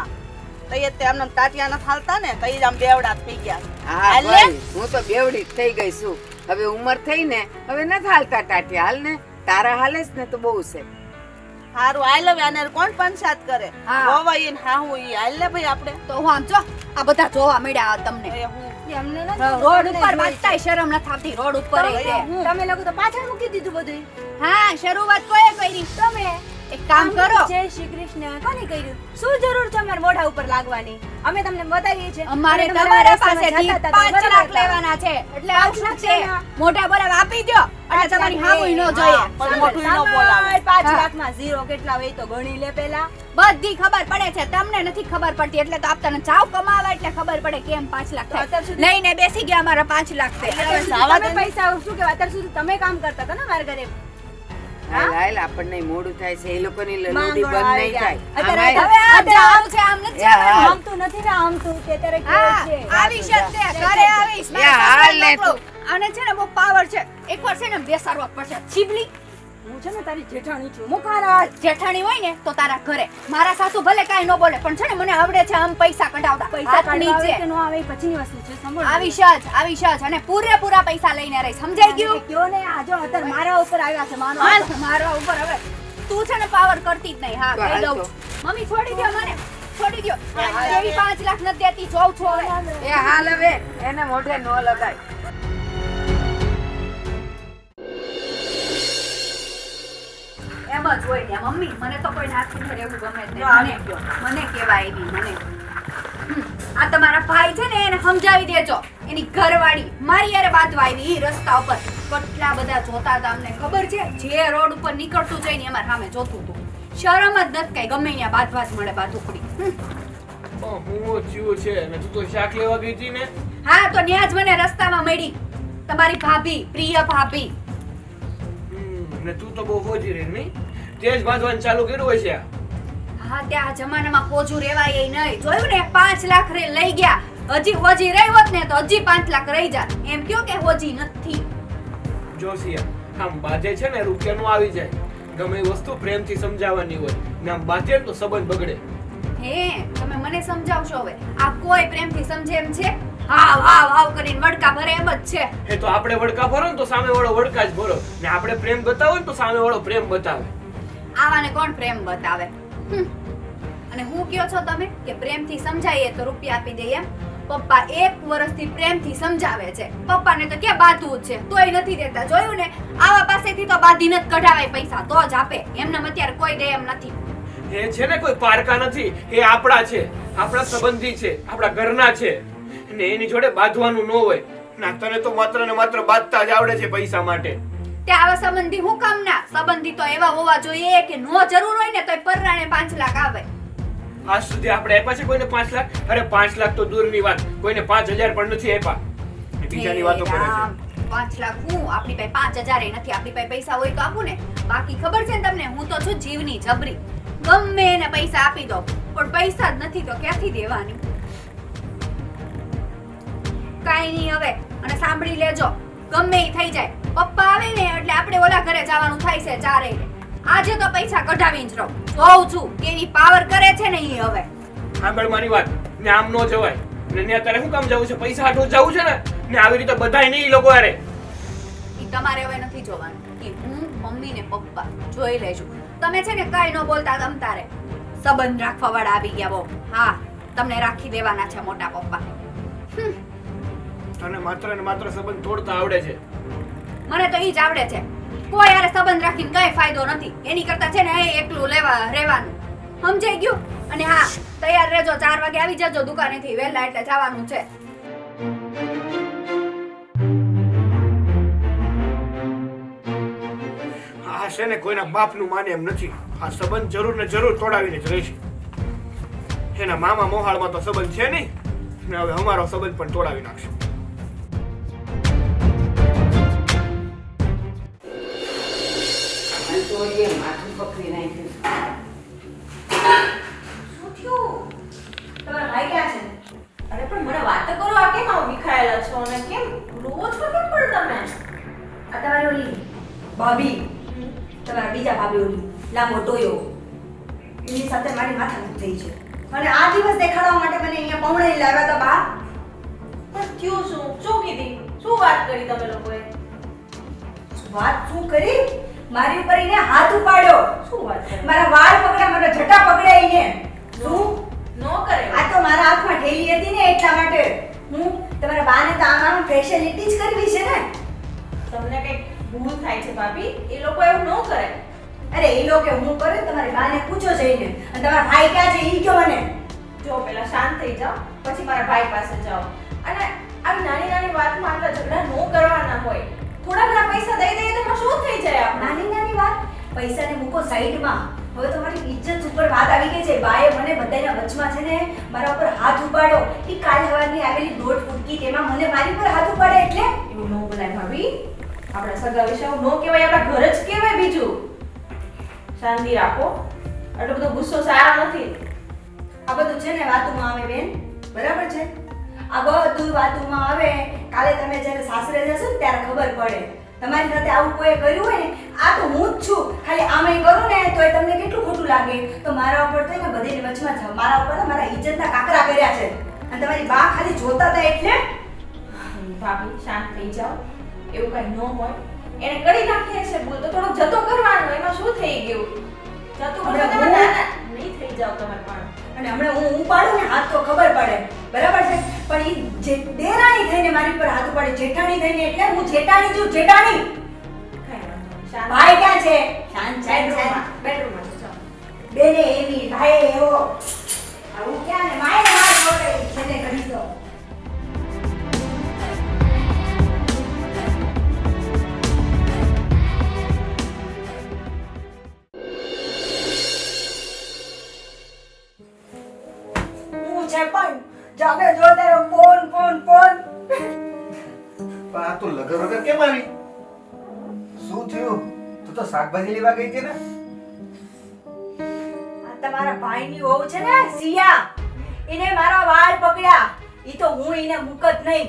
તો એ તેમને તાટિયા ન થાલતા ને તો આમ બેવડા થઈ ગયા. હા ભાઈ હું તો બેવડી થઈ ગઈ છું. હવે ઉંમર થઈ ને હવે ન હાલતા ટાટિયા. હાલ ને તારા હાલે જ ને તો બહુ છે. હારું આઈ લવ આને કોણ પંચાયત કરે? હોવાય ને હા હું ઈ હાલ ને ભાઈ આપણે તો હું આમ જો આ બધા જોવા મળ્યા તમને. રોડ ઉપર વાંચતાય શરમ ન થાતી. રોડ ઉપર તમે લોકો તો પાછળ મૂકી દીધું બધું. હા શરૂઆત કોઈએ કરી? તમે એક કામ કરો. જય શ્રી કૃષ્ણ કોને કર્યું? શું જરૂર છે અમારા મોઢા ઉપર લાગવાની? અમે તમને બતાવીએ છીએ. અમારે તમારા પાસેથી 5 લાખ લેવાના છે એટલે આવું છે. મોઢા બરાબર આપી દો એટલે તમારી હામુય ન જોઈએ. પણ મોઢું ન બોલાવે. 5 લાખમાં 0 કેટલા હોય તો ગણી લે પેલા. બધી ખબર પડે છે. તમને નથી ખબર પડતી એટલે તો આપતા ચાવ કમાવા એટલે ખબર પડે કેમ 5 લાખ થાય. લઈને બેસી ગયા અમારા 5 લાખ તમે પૈસા શું કેવા અત્યાર સુધી તમે કામ કરતા હતા ને મારા ઘરે. હાલ આપણને મોડું થાય છે. એ લોકોની લોડી બંધ નહીં થાય. હવે આમ છે આમ નથી. આમ તો નથી ને આમ તો કે ત્યારે કે છે આવી શકતે ઘરે આવીશ. હાલ લે તું. આને છે ને બહુ પાવર છે. એકવાર છે ને બેસાડવા પડશે. છીબલી હું છે ને તારી જેઠાણી છું. મુખારા જેઠાણી હોય ને તો તારા ઘરે. મારા સાસુ ભલે કાઈ ન બોલે પણ છે ને મને આવડે છે આમ પૈસા કઢાવતા. પૈસા કાઢવા કે નો આવે પછીની વસ્તુ છે. સમજો. આવીશ જ અને પૂરેપૂરા પૈસા લઈને રહી. સમજાઈ ગયું? કયો ને આ જો અત્યારે મારા ઉપર આવ્યા છે. મારા ઉપર હવે તું છે ને પાવર કરતી જ નહીં. હા કહી દઉં. મમ્મી છોડી દો મને. છોડી દો. એવી 5 લાખ નથી દેતી. જોઉં છું હવે. એ હાલ હવે એને મોઢે ન લગાય. એમ જ હોય ને મમ્મી. મને તો કોઈ નાખી ન રહેવું ગમે જ નહીં. મને કેવાય એવી મને. આ તમારા ભાઈ છે ને એને સમજાવી દેજો. એની ઘરવાળી મારી યારે બાંધવા આવી ઈ રસ્તા ઉપર. કેટલા બધા જોતા હતા અમને ખબર છે. જે રોડ ઉપર નીકળતું જાય ને અમાર સામે જોતું હતું. શરમ જ નથી કઈ. ગમે ત્યાં બાંધવા જ મળે બાંધુકડી. હું જીવ છે ને તું તો શાક લેવા ગઈ હતી ને. હા તો ન્યા જ મને રસ્તામાં મળી તમારી ભાભી પ્રિય ભાભી. ને તું તો બહુ ફોજી રહી નહીં. તે જ બાંધવાનું ચાલુ કર્યું હોય છે. હા ત્યાં જમાનામાં પોજું રેવાય નહીં. જોયું ને 5 લાખ લઈ ગયા. હજી હોજી રહી હોત ને તો હજી 5 લાખ રહી જાત. એમ કયો કે હોજી નથી. જોશિયા આમ બાધે છે ને રૂપિયાનું આવી જાય. ગમે એ વસ્તુ પ્રેમથી સમજાવવાની હોય ને આમ બાધે તો સંબંધ બગડે. હે તમે મને સમજાવશો હવે? આ કોઈ પ્રેમથી સમજે એમ છે? હાવ હાવ હાવ કરીને વડકા ભરે એમ જ છે. એ તો આપણે વડકા ભરો ને તો સામે વાળો વડકા જ ભરો ને આપણે પ્રેમ બતાવો ને તો સામે વાળો પ્રેમ બતાવે. આવાને કોણ પ્રેમ બતાવે? અને હું કયો છો તમે કે પ્રેમથી સમજાઈએ તો રૂપિયા આપી દે એમ? પપ્પા 1 વર્ષથી પ્રેમથી સમજાવે છે. પપ્પાને તો ક્યાં બાંધવું છે તોય નથી દેતા. જોયું ને આવા પાસેથી તો બાંધીને જ કઢાવાય પૈસા તો જ આપે. એમને અત્યારે કોઈ દે એમ નથી. એ છે ને કોઈ પારકા નથી, એ આપણા છે, આપણા સંબંધી છે, આપણા ઘરના છે, ને એની જોડે બાંધવાનું ન હોય. ના, તને તો માત્ર ને માત્ર બાંધતા જ આવડે છે પૈસા માટે. તે આવા સંબંધી હું કામ ના? સંબંધી તો એવા હોવા જોઈએ કે નો જરૂર હોય ને તોય પરરાણે 5 લાખ આવે. આજ સુધી આપણે આપ્યા છે કોઈને 5 લાખ? અરે 5 લાખ તો દૂરની વાત, કોઈને 5000 પણ નથી આપ્યા. અને બીજાની વાતો કરે છે. 5 લાખ હું? આપણી પાસે 5000 ય નથી. આપણી પાસે પૈસા હોય તો આપું ને. બાકી ખબર છે ને તમને, હું તો છું જીવની જબરી. ગમે એને પૈસા આપી દો, પણ પૈસા જ નથી તો ક્યાંથી દેવાની? કાઈ નહીં હવે. અને સાંભળી લેજો, ગમે ઈ થઈ જાય, પપ્પા આવે ને એટલે આપણે ઓલા ઘરે જવાનું થાય છે ચારેય. આજે તો પૈસા કઢાવીને જ રહું. જોઉં છું કેવી પાવર કરે છે ને ઈ. હવે સાંભળ મારી વાત, ને આમ નો જવાય. ને ત્યાં તારે શું કામ જવું છે? પૈસા હાટું જવું છે ને. ને આવી રીતે બધાય નહીં ઈ લોકો હારે. ઈ તમારે હવે નથી જોવાનું. ઈ હું, મમ્મી ને પપ્પા જોઈ લેજો. તમે છે ને કાઈ ન બોલતા તમતા રે. સંબંધ રાખવા વાળા આવી ગયા બહુ. હા, તમને રાખી દેવાના છે મોટા પપ્પા. તને માત્ર ને માત્ર સંબંધ તોડતા આવડે છે. મને તો ઈ જ આવડે છે. કોઈ હારે સંબંધ રાખીને કઈ ફાયદો નથી. એની કરતા છે ને એ એકલું રહેવાનું. સમજાઈ ગયું? અને હા, તૈયાર રહેજો, 4 વાગે આવી જજો દુકાનેથી વહેલા, એટલે જવાનું છે. આ છે ને કોઈના બાપનું માને એમ નથી. આ સંબંધ જરૂર ને જરૂર તોડાવીને જ રહેશે. એના મામા મોહાળમાં તો સંબંધ છે નહીં, ને હવે અમારો સંબંધ પણ તોડાવી નાખશે. તો એ માથું પકડી નાખ્યું. શું થયું? તમારા ભાઈ ક્યાં છે? અરે પણ મને વાત તો કરો, આ કેમ આવું વિખાયેલા છો અને કેમ રોવો છો કેમ પણ તમે? આ તમારી ઓલી ભાભી, તમારા બીજા ભાભી ઓલી લાંબો ટોયો, એની સાથે મારી માથાકૂટ થઈ છે. અને આ દિવસ દેખાડવા માટે મને અહીંયા પૌણે લાવ્યા હતા બા. પણ થયું શું? શું કીધી? શું વાત કરી તમે લોકોએ? વાત શું કરી? મારી ઉપર એને હાથ ઉપાડ્યો. શું વાત કરે? મારા વાળ પકડ્યા, મારા જટા પકડ્યા એને. શું નો કરે? આ તો મારા હાથમાં ઠેલી હતી ને એટલા માટે. હું તમારા બાને તો આમાં ફેસિલિટી જ કરવી છે ને. તમને કઈ ભૂલ થાય છે ભાભી, એ લોકો એવું ન કરે. અરે એ લોકો હું કરે, તમારી બાને પૂછો જઈને. અને તમારા ભાઈ ક્યાં છે ઈ કહો મને. જો પહેલા શાંત થઈ જાઓ, પછી મારા ભાઈ પાસે જાઓ. અને આવી નાની નાની વાતમાં આટલા ઝઘડા ન કરવાના હોય. થોડા ઘણા પૈસા દઈ દઈએ તો શું થઈ જાય? નાની નાની વાત, પૈસાને મૂકો સાઈડમાં. હવે તમારી ઇજ્જત ઉપર વાત આવી ગઈ છે. બાએ મને બધાના વચમાં છે ને મારા ઉપર હાથ ઉપાડ્યો. ઈ કાલ સવારની આવેલી દોઢ ફૂટકી, તેમાં મને મારી ઉપર હાથ ઉપાડે એટલે એવું ન બોલાય ભાભી. આપણા સગા વિશે ન કહેવાય, આપણા ઘર જ કહેવાય. બીજું શાંતિ રાખો, આટલો બધો ગુસ્સો સારો નથી. આ બધું છે ને વાતોમાં આવે બેન, બરાબર છે? આ બધું વાતોમાં આવે. કાલે તમે જ્યારે સાસરે જશો ને ત્યારે ખબર પડે. તમારી સાથે આવું કોઈ કર્યું હોય ને, આ તો હું જ છું. ખાલી આમે કરું ને તોય તમને કેટલું ખોટું લાગે. તો મારા ઉપર તો ને બધીની વચમાં છે. મારા ઉપર મારા ઇજ્જતના કાકરા કર્યા છે. અને તમારી બા ખાલી જોતા હતા એટલે. ભાભી શાંત થઈ જાઓ, એવું કઈ ન હોય. એને કરી નાખી હશે ભૂલ તો થોડુંક જતો કરવાનું. એમાં શું થઈ ગયું? જતો કરો તમે નહીં થઈ જાવ તમે પણ. અને હમણાં હું ઉપાડું ને હાથ તો ખબર પડે, બરાબર છે? પણ ઈ જે દેરાણી થઈને મારી પર હાથ ઉપાડે, જેઠાણી થઈને, એટલે હું જેઠાણી છું, જેઠાણી. ભાઈ ક્યાં છે? શાંત શાંત બેડરૂમમાં છે. બેને એવી, ભાઈ એવો. આવું ક્યાં ને માય હાથ જોડે છે ને કરી દો. પણ જાગે જો તારો ફોન ફોન ફોન. પણ આ તો લગર વગર કેમ આવી? શું થયું? તું તો શાકભાજી લેવા ગઈ હતી ને? આ તમારા ભાઈની વહુ છે ને સિયા, એને મારા વાળ પકડ્યા. ઈ તો હું એને મુકત નહીં,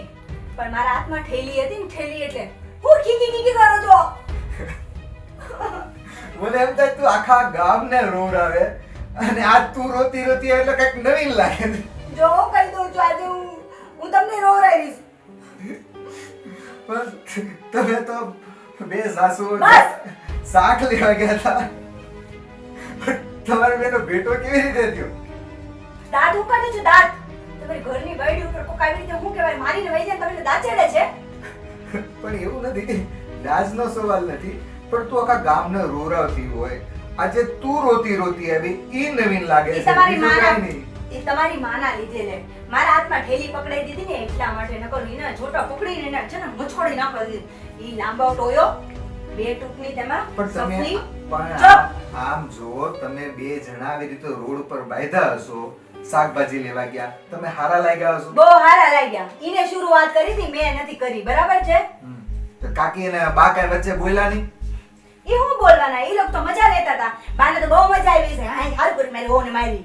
પણ મારા હાથમાં ઠેલી હતી ને, ઠેલી એટલે હું કીકી કીકી કરો છો. મને એમ થાય તું આખા ગામને રોવડાવે અને આજ તું રોતી રોતી એટલે કઈક નવીન લાગે. જો કહી દઉં છું, આજે હું તમને રોવડાવીશ. પણ તમે તો બે સાસુ બસ. શાક લેવા ગયા હતા. તમારે બેનો ભેટો કેવી રીતે થયો? દાંત ઉકાળે છે, દાંત. તમારી ઘરની બાયડી ઉપર કોક આવી રીતે હું કહેવાય મારીને વહી જાય, તમને દાંત ચડે છે. પણ એવું નથી, લાજનો સવાલ નથી, પણ તું આખા ગામને રોવડાવતી હોય આજે તું રોતી રોતી આવી ઈ નવીન લાગે ઈ છે તમારી બીજું માના કાંઈ નહીં. ઈ તમારી માના લીધે લે મારા હાથમાં ઠેલી પકડાઈ દીધી ને એટલા માટે નકર ઈને જોટા પકડીને એને છે ને મછોડી નાખી દીધી ઈ લાંબો ટોયો બે ટૂંકની તેમાં પણ તમે સફલી પણ ચૂપ. આમ જો તમે બે જણા આવી રીતે રોડ ઉપર બાંધ્યા હશો શાકભાજી લેવા ગયા તમે હારા લાગ્યા હશો બહુ હારા લાગ્યા ઈને શરૂઆત કરી હતી મેં નથી કરી બરાબર છે તો કાકી અને બા કાંઈ વચ્ચે બોલ્યા નહીં ઈ હું બોલવાના ઈ લોકો તો મજા લેતા હતા બાને તો બહુ મજા આવી છે હાય હાલ કરી મારી હોને મારી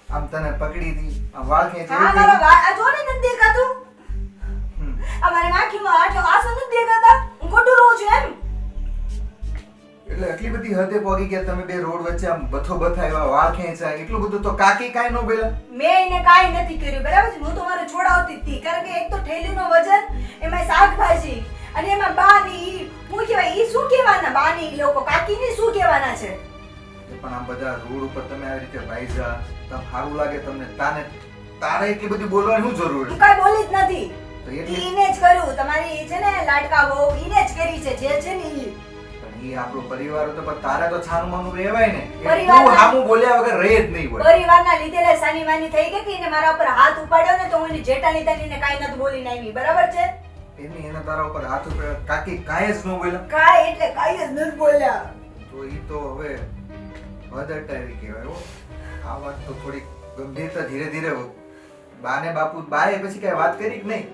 આમ તને પકડી હતી આમ વાળ ખેંચી હા મારો વાળ આ જો ને નથી દેખાતું અમારી માખીમાં આટલો આસો નથી દેખાતા હું ખોટું રહું છું એમ એટલે એટલી બધી હદે પહોંચી ગયા તમે બે રોડ વચ્ચે આમ બથો બથાવ્યા વાળ ખેંચાય એટલું બધું તો કાકી કાંઈ ન બોલ્યા મેં એને કાંઈ નથી કર્યું બરાબર છે હું તો મારે છોડાવતી જ હતી કારણ કે એક તો થેલીનું વજન એમાં શાકભાજી અને એમાં બાની હું કહેવાય ઈ શું કહેવાના બાની ઈ લોકો કાકીને શું કહેવાના છે પણ આમ બધા રોડ ઉપર તમે આવી રીતે ભાઈજા તમ સારું લાગે તમને તારે એટલી બધી બોલવાની શું જરૂર હું કાંઈ બોલી જ નથી તો એટલી ઈને જ કર્યું તમારી ઈ છે ને લાડકા વહુ ઈને જ કરી છે જે છે ને ઈ પણ ઈ આપણો પરિવાર હતો પણ તારે તો છાનું માનું રહેવાય ને પરિવારના- તું હામું બોલ્યા વગર રહે જ નહીં હોય પરિવારના લીધેલા સાની વાની થઈ ગઈ કે એને મારા ઉપર હાથ ઉપાડ્યો ને તો હું એની જેઠાણી તરીને કાંઈ નથી બોલીને આવી બરાબર છે એની એના તારા ઉપર હાથ ઉપર કાકી કાંઈ જ ન બોલ્યા કાંઈ એટલે કાંઈ જ નથી બોલ્યા તો ઈ તો હવે હદ અટાવી કહેવાય હો આ વાત તો થોડી ગંભીરતા ધીરે ધીરે બાને બાપુ બાએ પછી કઈ વાત કરી કે નહીં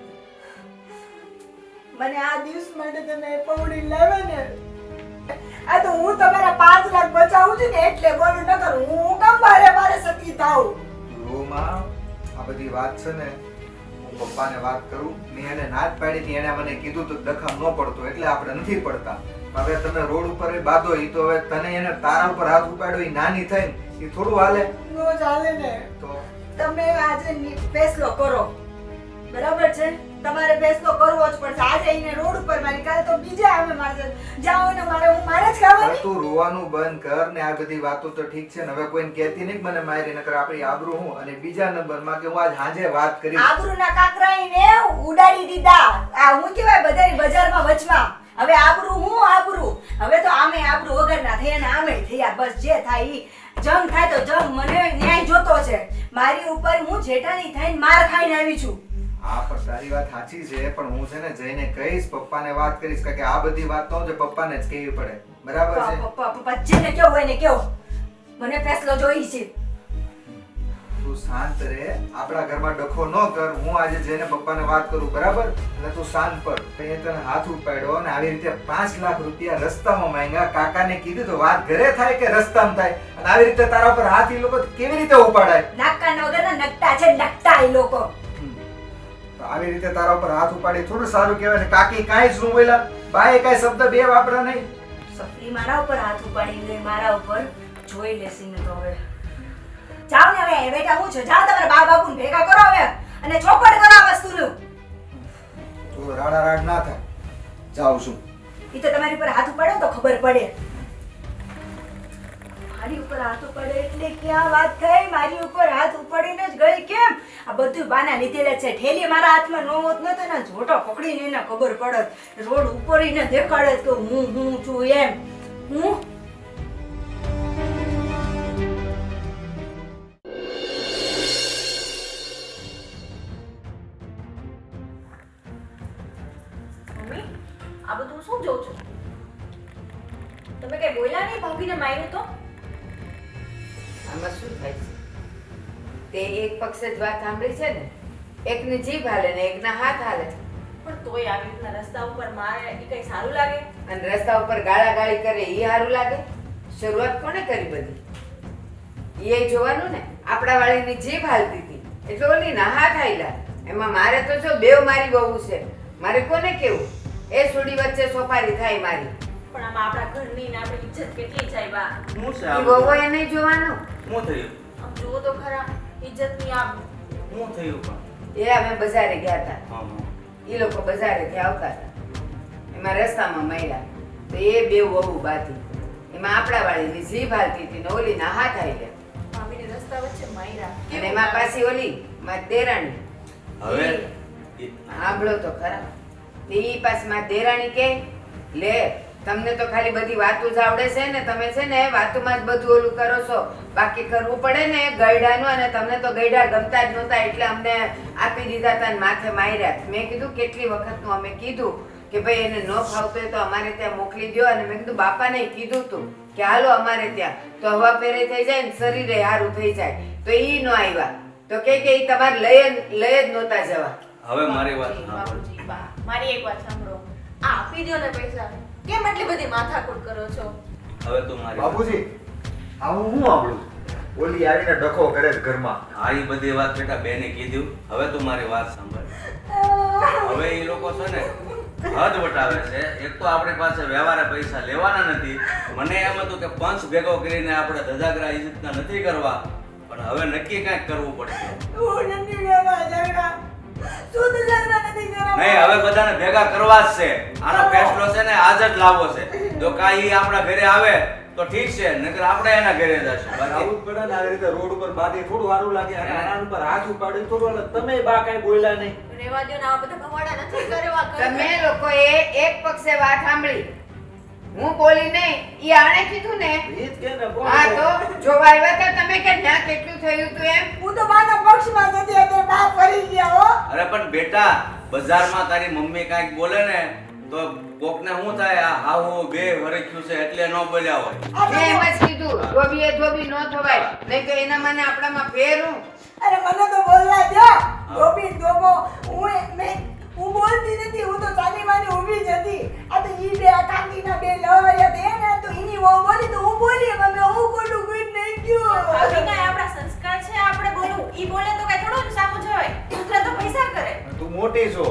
મને આ દિવસ માટે તમે પૌડી લાવ્યા ને આ તો હું તમારા 5 લાખ બચાવું છું ને એટલે બોલું ન કરું હું કામ મારે સતી થાઉં રોમાં આ બધી વાત છે ને હું પપ્પાને વાત કરું મેં એને ના જ પાડી હતી એને મને કીધું તો દખમ ન પડતો એટલે આપણે નથી પડતા હવે તમે રોડ ઉપર બાંધો ઈ તો હવે તને એને તારા ઉપર હાથ ઉપાડ્યો ઈ નાની થઈને ઈ થોડું હાલે નો ચાલે ને તો તમે આજે ફેસલો કરો બરાબર છે તમારે ફેસલો કરવો જ પડશે આજે એને રોડ ઉપર મારી કાલે તો બીજા અમે મારશે જાઓ ને મારે હું મારે જ હવે ખાવાની તું રોવાનું બંધ કર ને આ બધી વાતો તો ઠીક છે ને હવે કોઈને કહેતી નહીં કે મને મારી નકર આપણી આબરૂ હું અને બીજા નંબરમાં કે હું આજ હાંજે વાત કરી આબરૂના કાકરાઈને ઉડાડી દીધા આ હું કહેવાય બધાની બજારમાં વચમાં હવે આબરૂ હું આબરૂ હવે તો આમે આબરૂ વગરના થયા ને આમે થયા બસ જે થાય ઈ જંગ થાય તો જંગ મને ન્યાય જોતો છે મારી ઉપર હું જેઠાણી થઈને માર ખાઈને આવી છું હા પણ તારી વાત સાચી છે પણ હું છે ને જઈને કહીશ પપ્પાને વાત કરીશ કે આ બધી વાત તો જે પપ્પાને જ કહેવી પડે બરાબર છે પપ્પા જેને કેવું હોય ને કેવું મને ફેસલો જોઈ છે તું શાંત રહે આપણા ઘરમાં ડખો ન કર હું આજે જઈને પપ્પાને વાત કરું બરાબર એટલે તું શાંત પડ કઈ તને હાથ ઉપાડ્યો અને આવી રીતે 5 લાખ રૂપિયા રસ્તામાં માંગ્યા કાકાને કીધું તો વાત ઘરે થાય કે રસ્તામાં થાય અને આવી રીતે તારા પર હાથ ઈ લોકો કેવી રીતે ઉપાડાય નાકા વગરના નકટા છે નકટા એ લોકો તો આવી રીતે તારા ઉપર હાથ ઉપાડી થોડું સારું કહેવાય ને કાકી કાંઈ જ ન બોલ્યા બાએ કાંઈ શબ્દ બે વાપરા નહીં સફલી મારા ઉપર હાથ ઉપાડી ગઈ મારા ઉપર જોઈ લેસી ને તો હવે જાઓ ને હવે બેટા હું છું જાઓ તમારા બા બાપુને ભેગા કરો હવે અને ચોપડ કરો આ વસ્તુનું તું રાડા રાડ ના થાય જાઉં છું ઈ તો તમારી ઉપર હાથ ઉપાડ્યો તો ખબર પડે મારી ઉપર હાથ ઉપાડે એટલે ક્યાં વાત થઈ મારી ઉપર હાથ ઉપાડીને જ ગઈ કેમ આ બધું બાના લીધેલા છે ઠેલી મારા હાથમાં નો હોત નતો ને જોટો પકડીને એને ખબર પડત રોડ ઉપર એને દેખાડે કે હું છું એમ હું મમ્મી આ બધું શું જોઉં છું તમે કઈ બોલ્યા નહીં ભાભીને માર્યું તો આમાં શું થાય છે તે એક પક્ષે જ વાત સાંભળી છે ને એકની જીભ હાલે ને એકના હાથ હાલે પણ તોય આવી રીતના રસ્તા ઉપર મારે એ કઈ સારું લાગે અને રસ્તા ઉપર ગાળાગાળી કરે એ સારું લાગે શરૂઆત કોને કરી બધી એ જોવાનું ને આપણા વાળીની જીભ હાલતી હતી એટલે ઓલી ના હાથ હાલ્યા એમાં મારે તો જો બેવ મારી બહુ છે મારે કોને કેવું એ સુડી વચ્ચે સોપારી થાય મારી પણ આમાં આપણા ઘરની ને આપણી ઇજ્જત કેટલી જાય બા શું છે એ આ બહુ બધું? એ નહીં જોવાનું શું થયું આમ જુઓ તો ખરા ઇજ્જતની આમ શું થયું પણ એ અમે બજારે ગયા હતા હા હા એ લોકો બજારેથી આવતા હતા એમાં રસ્તામાં મળ્યા તો એ બે વહુ બાથી એમાં આપણા વાળીની જીભ હાલતી હતી ને ઓલીના હાથ હાલ્યા ભાભીને રસ્તા વચ્ચે માર્યા અને એમાં પાછી ઓલી માં દેરાણી હવે સાંભળો તો ખરા તે ઈ પાછી માં દેરાણી કે લે તમને તો ખાલી બધી વાતો જ આવડે છે ને, તમે છે ને વાતોમાં જ બધું ઓલું કરો છો. બાકી કરવું પડે ને ગયડાનું, અને તમને તો ગયડા ગમતા જ નહોતા એટલે અમને આપી દીધા હતા ને માથે માર્યા. મેં કીધું કેટલી વખતનું અમે કીધું કે ભાઈ એને ન ફાવતું હોય તો અમારે ત્યાં મોકલી દો, અને મેં કીધું બાપાને કીધું તું કે હાલો અમારે ત્યાં તો હવા ફેરે થઈ જાય ને શરીરે સારું થઈ જાય, તો ઈ ન આવ્યા તો કે ઈ તમારે લઈ જ નહોતા જવા. હવે મારી વાત સાંભળ. બાપુજી, બા, મારી એક વાત સાંભળો. આ આપી દો ને પૈસા. કેમ એટલી બધી માથાકૂટ કરો છો? હવે તું મારી બાપુજી આવું હું સાંભળું ઓલી આવીને ડખો કરે છે ઘરમાં. હા એ બધી વાત બેટા બેને કીધું. હવે તું મારી વાત સાંભળ. હવે એ લોકો છે ને હદ વટાવે છે. એક તો આપણી પાસે વ્યવહારે પૈસા લેવાના નથી. મને એમ હતું કે પંચ ભેગો કરીને આપણે ધજાગરા ઇજ્જતના નથી કરવા, પણ હવે નક્કી કાંઈક કરવું પડશે. નહીં, હવે બધાને ભેગા કરવા જ છે. આનો ફેસલો છે ને આજ જ લાવવો છે. જો કાંઈ આપણા ઘરે આવે તો ઠીક છે, નકર આપણે એના ઘરે જશું. બાકી આવું જ પડે ને. આવી રીતે રોડ ઉપર બાંધી થોડું સારું લાગે, અને આના ઉપર હાથ ઉપાડી થોડું અલગ. તમે બા કાંઈ બોલ્યા નહીં. રેવા દ્યો ને, આવા બધા ભવાડા નથી કરવા. તમે લોકોએ એક પક્ષે વાત સાંભળી, હું બોલી નહીં. ઈ આણે કીધું ને. ઈ જ કે ને, કોણ હા બોલે? તો જોવા આવ્યા હતા તમે કે ત્યાં કેટલું થયું તું એમ. હું તો બાના પક્ષમાં જતી હતી, બા ફરી ગયા હો. અરે પણ બેટા, બજારમાં તારી મમ્મી કાંઈક બોલે ને તો કોકને શું થાય, આ હાહુ બે વરખ્યું છે એટલે ન બોલ્યા હોય. મેં એમ જ કીધું, ધોબીએ ધોબી ન થવાય, નહીં તો એના મને આપણામાં ફેરું. અરે મને તો બોલવા દો. ધોબી ધોબો હું બોલતી નથી, હું તો ચાલી માની ઊભી જ હતી. આ તો ઈ બે કાકીના બે લવાયા તે ને, તો ઈની વહુ બોલી તો હું બોલી. મમ્મી હું ખોટું કોઈ નહીં ગયું. ભાભી કાંઈ આપણા સંસ્કાર છે, આપણે બોલવું. ઈ બોલે તો કાંઈ થોડું સામું જવાય. એટલે તો પૈસા કરે. તું મોટી છો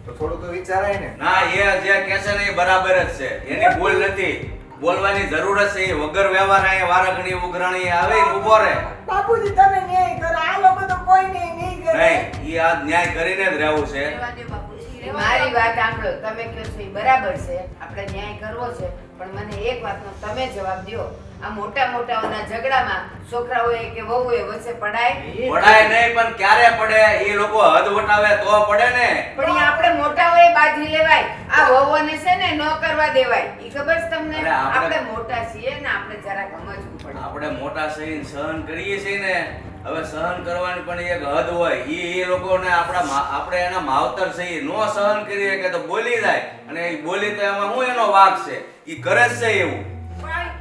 તો થોડું તો વિચારાય ને. ના, એ જે કહે છે ને એ બરાબર જ છે. એની ભૂલ નથી. બોલવાની જરૂર જ છે. એ વગર વ્યવહાર અહીંયા વારગણી ઉઘરાણી આવે ને ઊભો રહે. બાપુજી તમે ન્યાય કરો, આ લોકો તો કોઈ નહીં કરે. નહીં, એ આ ન્યાય કરીને જ રહેવું છે. રેવા દ્યો બાપુજી, રેવા મારી દ્યો. વાત સાંભળો, તમે કહો છો એ બરાબર છે, આપણે ન્યાય કરવો છે, પણ મને એક વાતનો તમે જવાબ દ્યો. આ મોટા મોટાઓના ઝઘડામાં છોકરાઓએ કે વહુએ વચ્ચે પડાય? પડાય નહીં, પણ ક્યારે પડે? એ લોકો હદ વટાવે તો પડે ને. પણ ઈ આપણે મોટાઓએ બાજી લેવાય, આ વહુઓને છે ને ન કરવા દેવાય. ઈ ખબર છે તમને? અરે આપણે આપણે મોટા છીએ ને, આપણે જરાક સમજવું પડે. આપણે મોટા થઈને સહન કરીએ છીએ ને, હવે સહન કરવાની પણ એક હદ હોય. એ લોકોને આપણે એના માવતર છીએ, નો સહન કરીએ કે તો બોલી જાય, અને એ બોલી તો એમાં હું એનો વાંક છે? એ કરે જ છે એવું.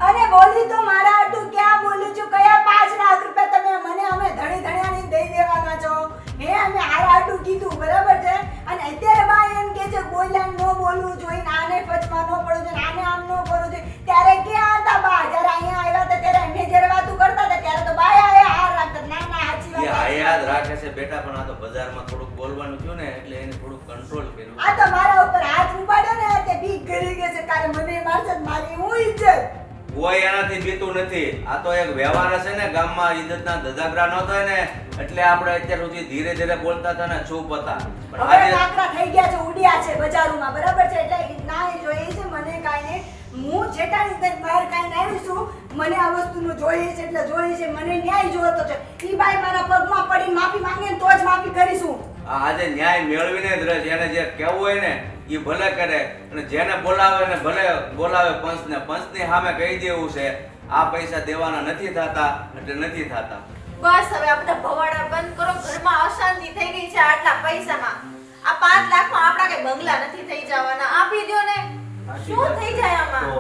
અને બોલી તો મારા આટું ક્યાં બોલું છું? કયા 5 લાખ રૂપિયા તમે મને અમે ધણી ધણિયાની દઈ દેવાના છો? હે, અમે હારા આટું કીધું બરાબર છે, અને અત્યારે બા એમ કે છે બોલ્યા ન બોલવું જોઈએ, આને પચમાં ન પડવું જોઈએ, આને આમ ન કરવું જોઈએ. ત્યારે ક્યાં હતા બા? જ્યારે અહીંયા આવ્યા હતા ત્યારે અમે જ્યારે વાતું કરતા હતા ત્યારે તો બાયા આયા હાર રાખતા. ના ના, સાચી એ વાત છે. યાદ રાખે છે બેટા, પણ આ તો બજારમાં થોડુંક બોલવાનું થયું ને એટલે એને થોડુંક કંટ્રોલ કર્યું. આ તો મારા ઉપર હાથ ઉપાડ્યો ને તે બીક કરી ગઈ છે. કાલે મને મારશે મારી હું ઇજ્જત. કોઈ એનાથી બીતું નથી. આ તો એક વ્યવહાર છે ને, ગામમાં ઇજ્જતના ધજાગરા ન થાય ને એટલે આપણે અત્યાર સુધી ધીરે ધીરે બોલતા હતા ને ચૂપ હતા. પણ હવે આજે કાકરા થઈ ગયા છે, ઉડ્યા છે બજારોમાં બરાબર છે, એટલે ના જોઈએ છે મને કાંઈ નહીં. હું જેટાની તક બહાર કાંઈ આવી છું, મને આ વસ્તુનું જોઈએ છે એટલે જોઈએ છે, મને ન્યાય જોતો છે. ઈ બાઈ મારા પગમાં પડીને માફી માંગે ને તો જ માફી કરીશું. આજે ન્યાય મેળવીને જ રહે છે. એને જે કહેવું હોય ને એ ભલે કરે, અને જેને બોલાવે ને ભલે બોલાવે પંચને. પંચની સામે કહી દેવું છે આ પૈસા દેવાના નથી થતા એટલે નથી થતા. બસ હવે આ બધા ભવાડા બંધ કરો. ઘરમાં અશાંતિ થઈ ગઈ છે આટલા પૈસામાં. આ 5 લાખમાં આપણા કઈ બંગલા નથી થઈ જવાના. આપી દ્યો ને, શું થઈ જાય આમાં? તો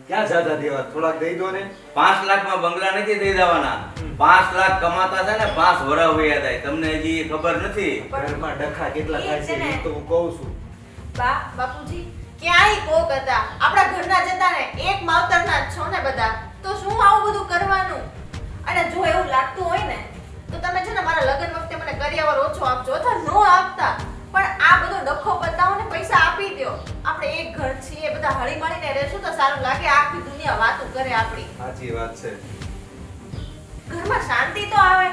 ક્યાં જાજા દેવા? થોડાક દઈ દો ને. 5 લાખમાં બંગલા નથી થઈ જવાના. 5 લાખ કમાતા છે ને 5 વર્ષ વયા જાય. તમને હજી ખબર નથી. ઘરમાં ડખા કેટલા ઈ થાય છે છે ને. એ તો હું કહું છું. બાપુજી ક્યાંય કોક હતા, આપણા ઘરના જતા ને એક માવતરના જ છો ને બધા, તો શું આવું બધું કરવાનું? અને જો એવું લાગતું હોય ને તો તમે છે ને મારા લગ્ન વખતે મને કરિયાવર ઓછો આપજો અથવા નો આપતા, પણ આ બધો ડખો બતાવો ને પૈસા આપી દો. આપણે એક ઘર છીએ, બધા હળી મળીને રહેશું તો સારું લાગે. આખી દુનિયા વાતો કરે આપણી. સાચી વાત છે. ઘરમાં શાંતિ તો આવે,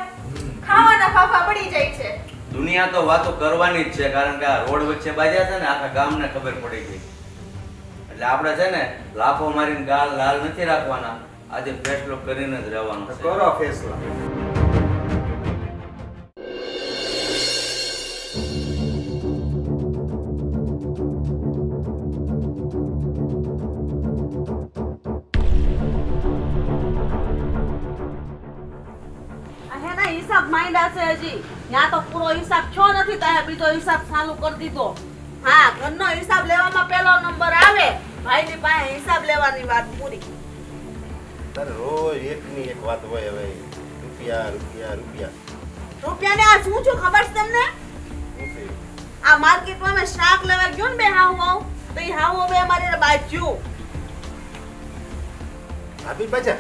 ખાવાના ફાફા પડી જાય છે. દુનિયા તો વાતો કરવાની જ છે, કારણ કે આ રોડ વચ્ચે બાજ્યા છે ને આખા ગામને ખબર પડી ગઈ. એટલે આપણે છે ને લાફો મારીને ગાલ લાલ નથી રાખવાના. આજે ફેસલો કરીને જ રહેવાનો છે. કરો ફેસલા. હિસાબ માંડ્યા છે હજી ત્યાં તો પૂરો હિસાબ થયો નથી ત્યાં બીજો હિસાબ ચાલુ કરી દીધો હા ઘરનો હિસાબ લેવામાં પહેલો નંબર આવે ભાઈની પાસે હિસાબ લેવાની વાત પૂરી તારે રોજ એકની એક વાત હોય હવે રૂપિયા રૂપિયા રૂપિયા રૂપિયાને આ શું છું ખબર છે તમને શું થયું? આ માર્કેટમાં મેં શાક લેવા ગયો ને બે હાવ તો એ હાવ બે અમારી બાજુ ભાભી બજાર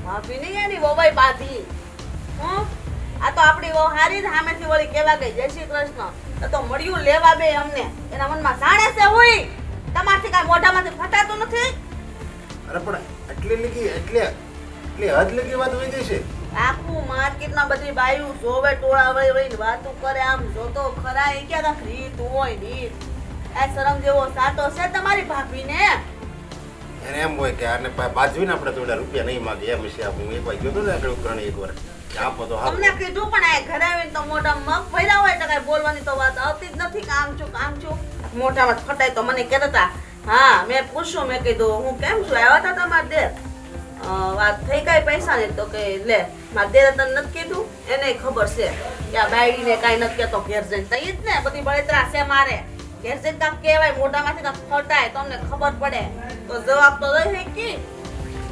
ભાભી નહીં એની વવાઈ બાધી હું આ તો આપણી વહુ હારી જ સામેથી વળી કહેવા ગઈ જય શ્રી કૃષ્ણ તો મળ્યું લેવા બે અમને એના મનમાં જાણે છે હોય તમારથી કાંઈ મોઢામાંથી ફટાતું નથી અરે પણ એટલી લીગી એટલી હદ લગી વાત વહી ગઈ છે આખું માર્કેટમાં બધી બાયું જોવે ટોળા વળી વળીને વાતો કરે આમ જોતો ખરા એ ક્યાં કાંઈક રીત હોય રીત આ શરમ જેવો સાટો છે તમારી ભાભીને એને એમ હોય કે આને બાજવીને આપણે થોડા રૂપિયા નહીં માગે એમ છે હું એક વાર ગયો હતો ને આગળ ઉઘરાણી એક વાર કે આપો તો અમને કીધું પણ આ ઘરે આવીને તો મોઢા મગ ભર્યા હોય તો કાંઈ બોલવાની તો વાત આવતી જ નથી કામ છું મોઢામાં ફટાય તો મને કહેતા હા મેં પૂછ્યું મેં કીધું હું કેમ છું આવ્યા હતા તમારા દેર વાત થઈ કઈ પૈસા ને તો કે લે મારા દેરે તને નથી કીધું એને ખબર છે કે આ બાયડીને કાંઈ નથી કહેતો ઘેર જઈને તઈ જ ને બધી બળતરા છે મારે ઘેર જઈને કાંક કહેવાય મોઢામાંથી કાંક ફટાય તો અમને ખબર પડે તો જવાબ તો દઈ કી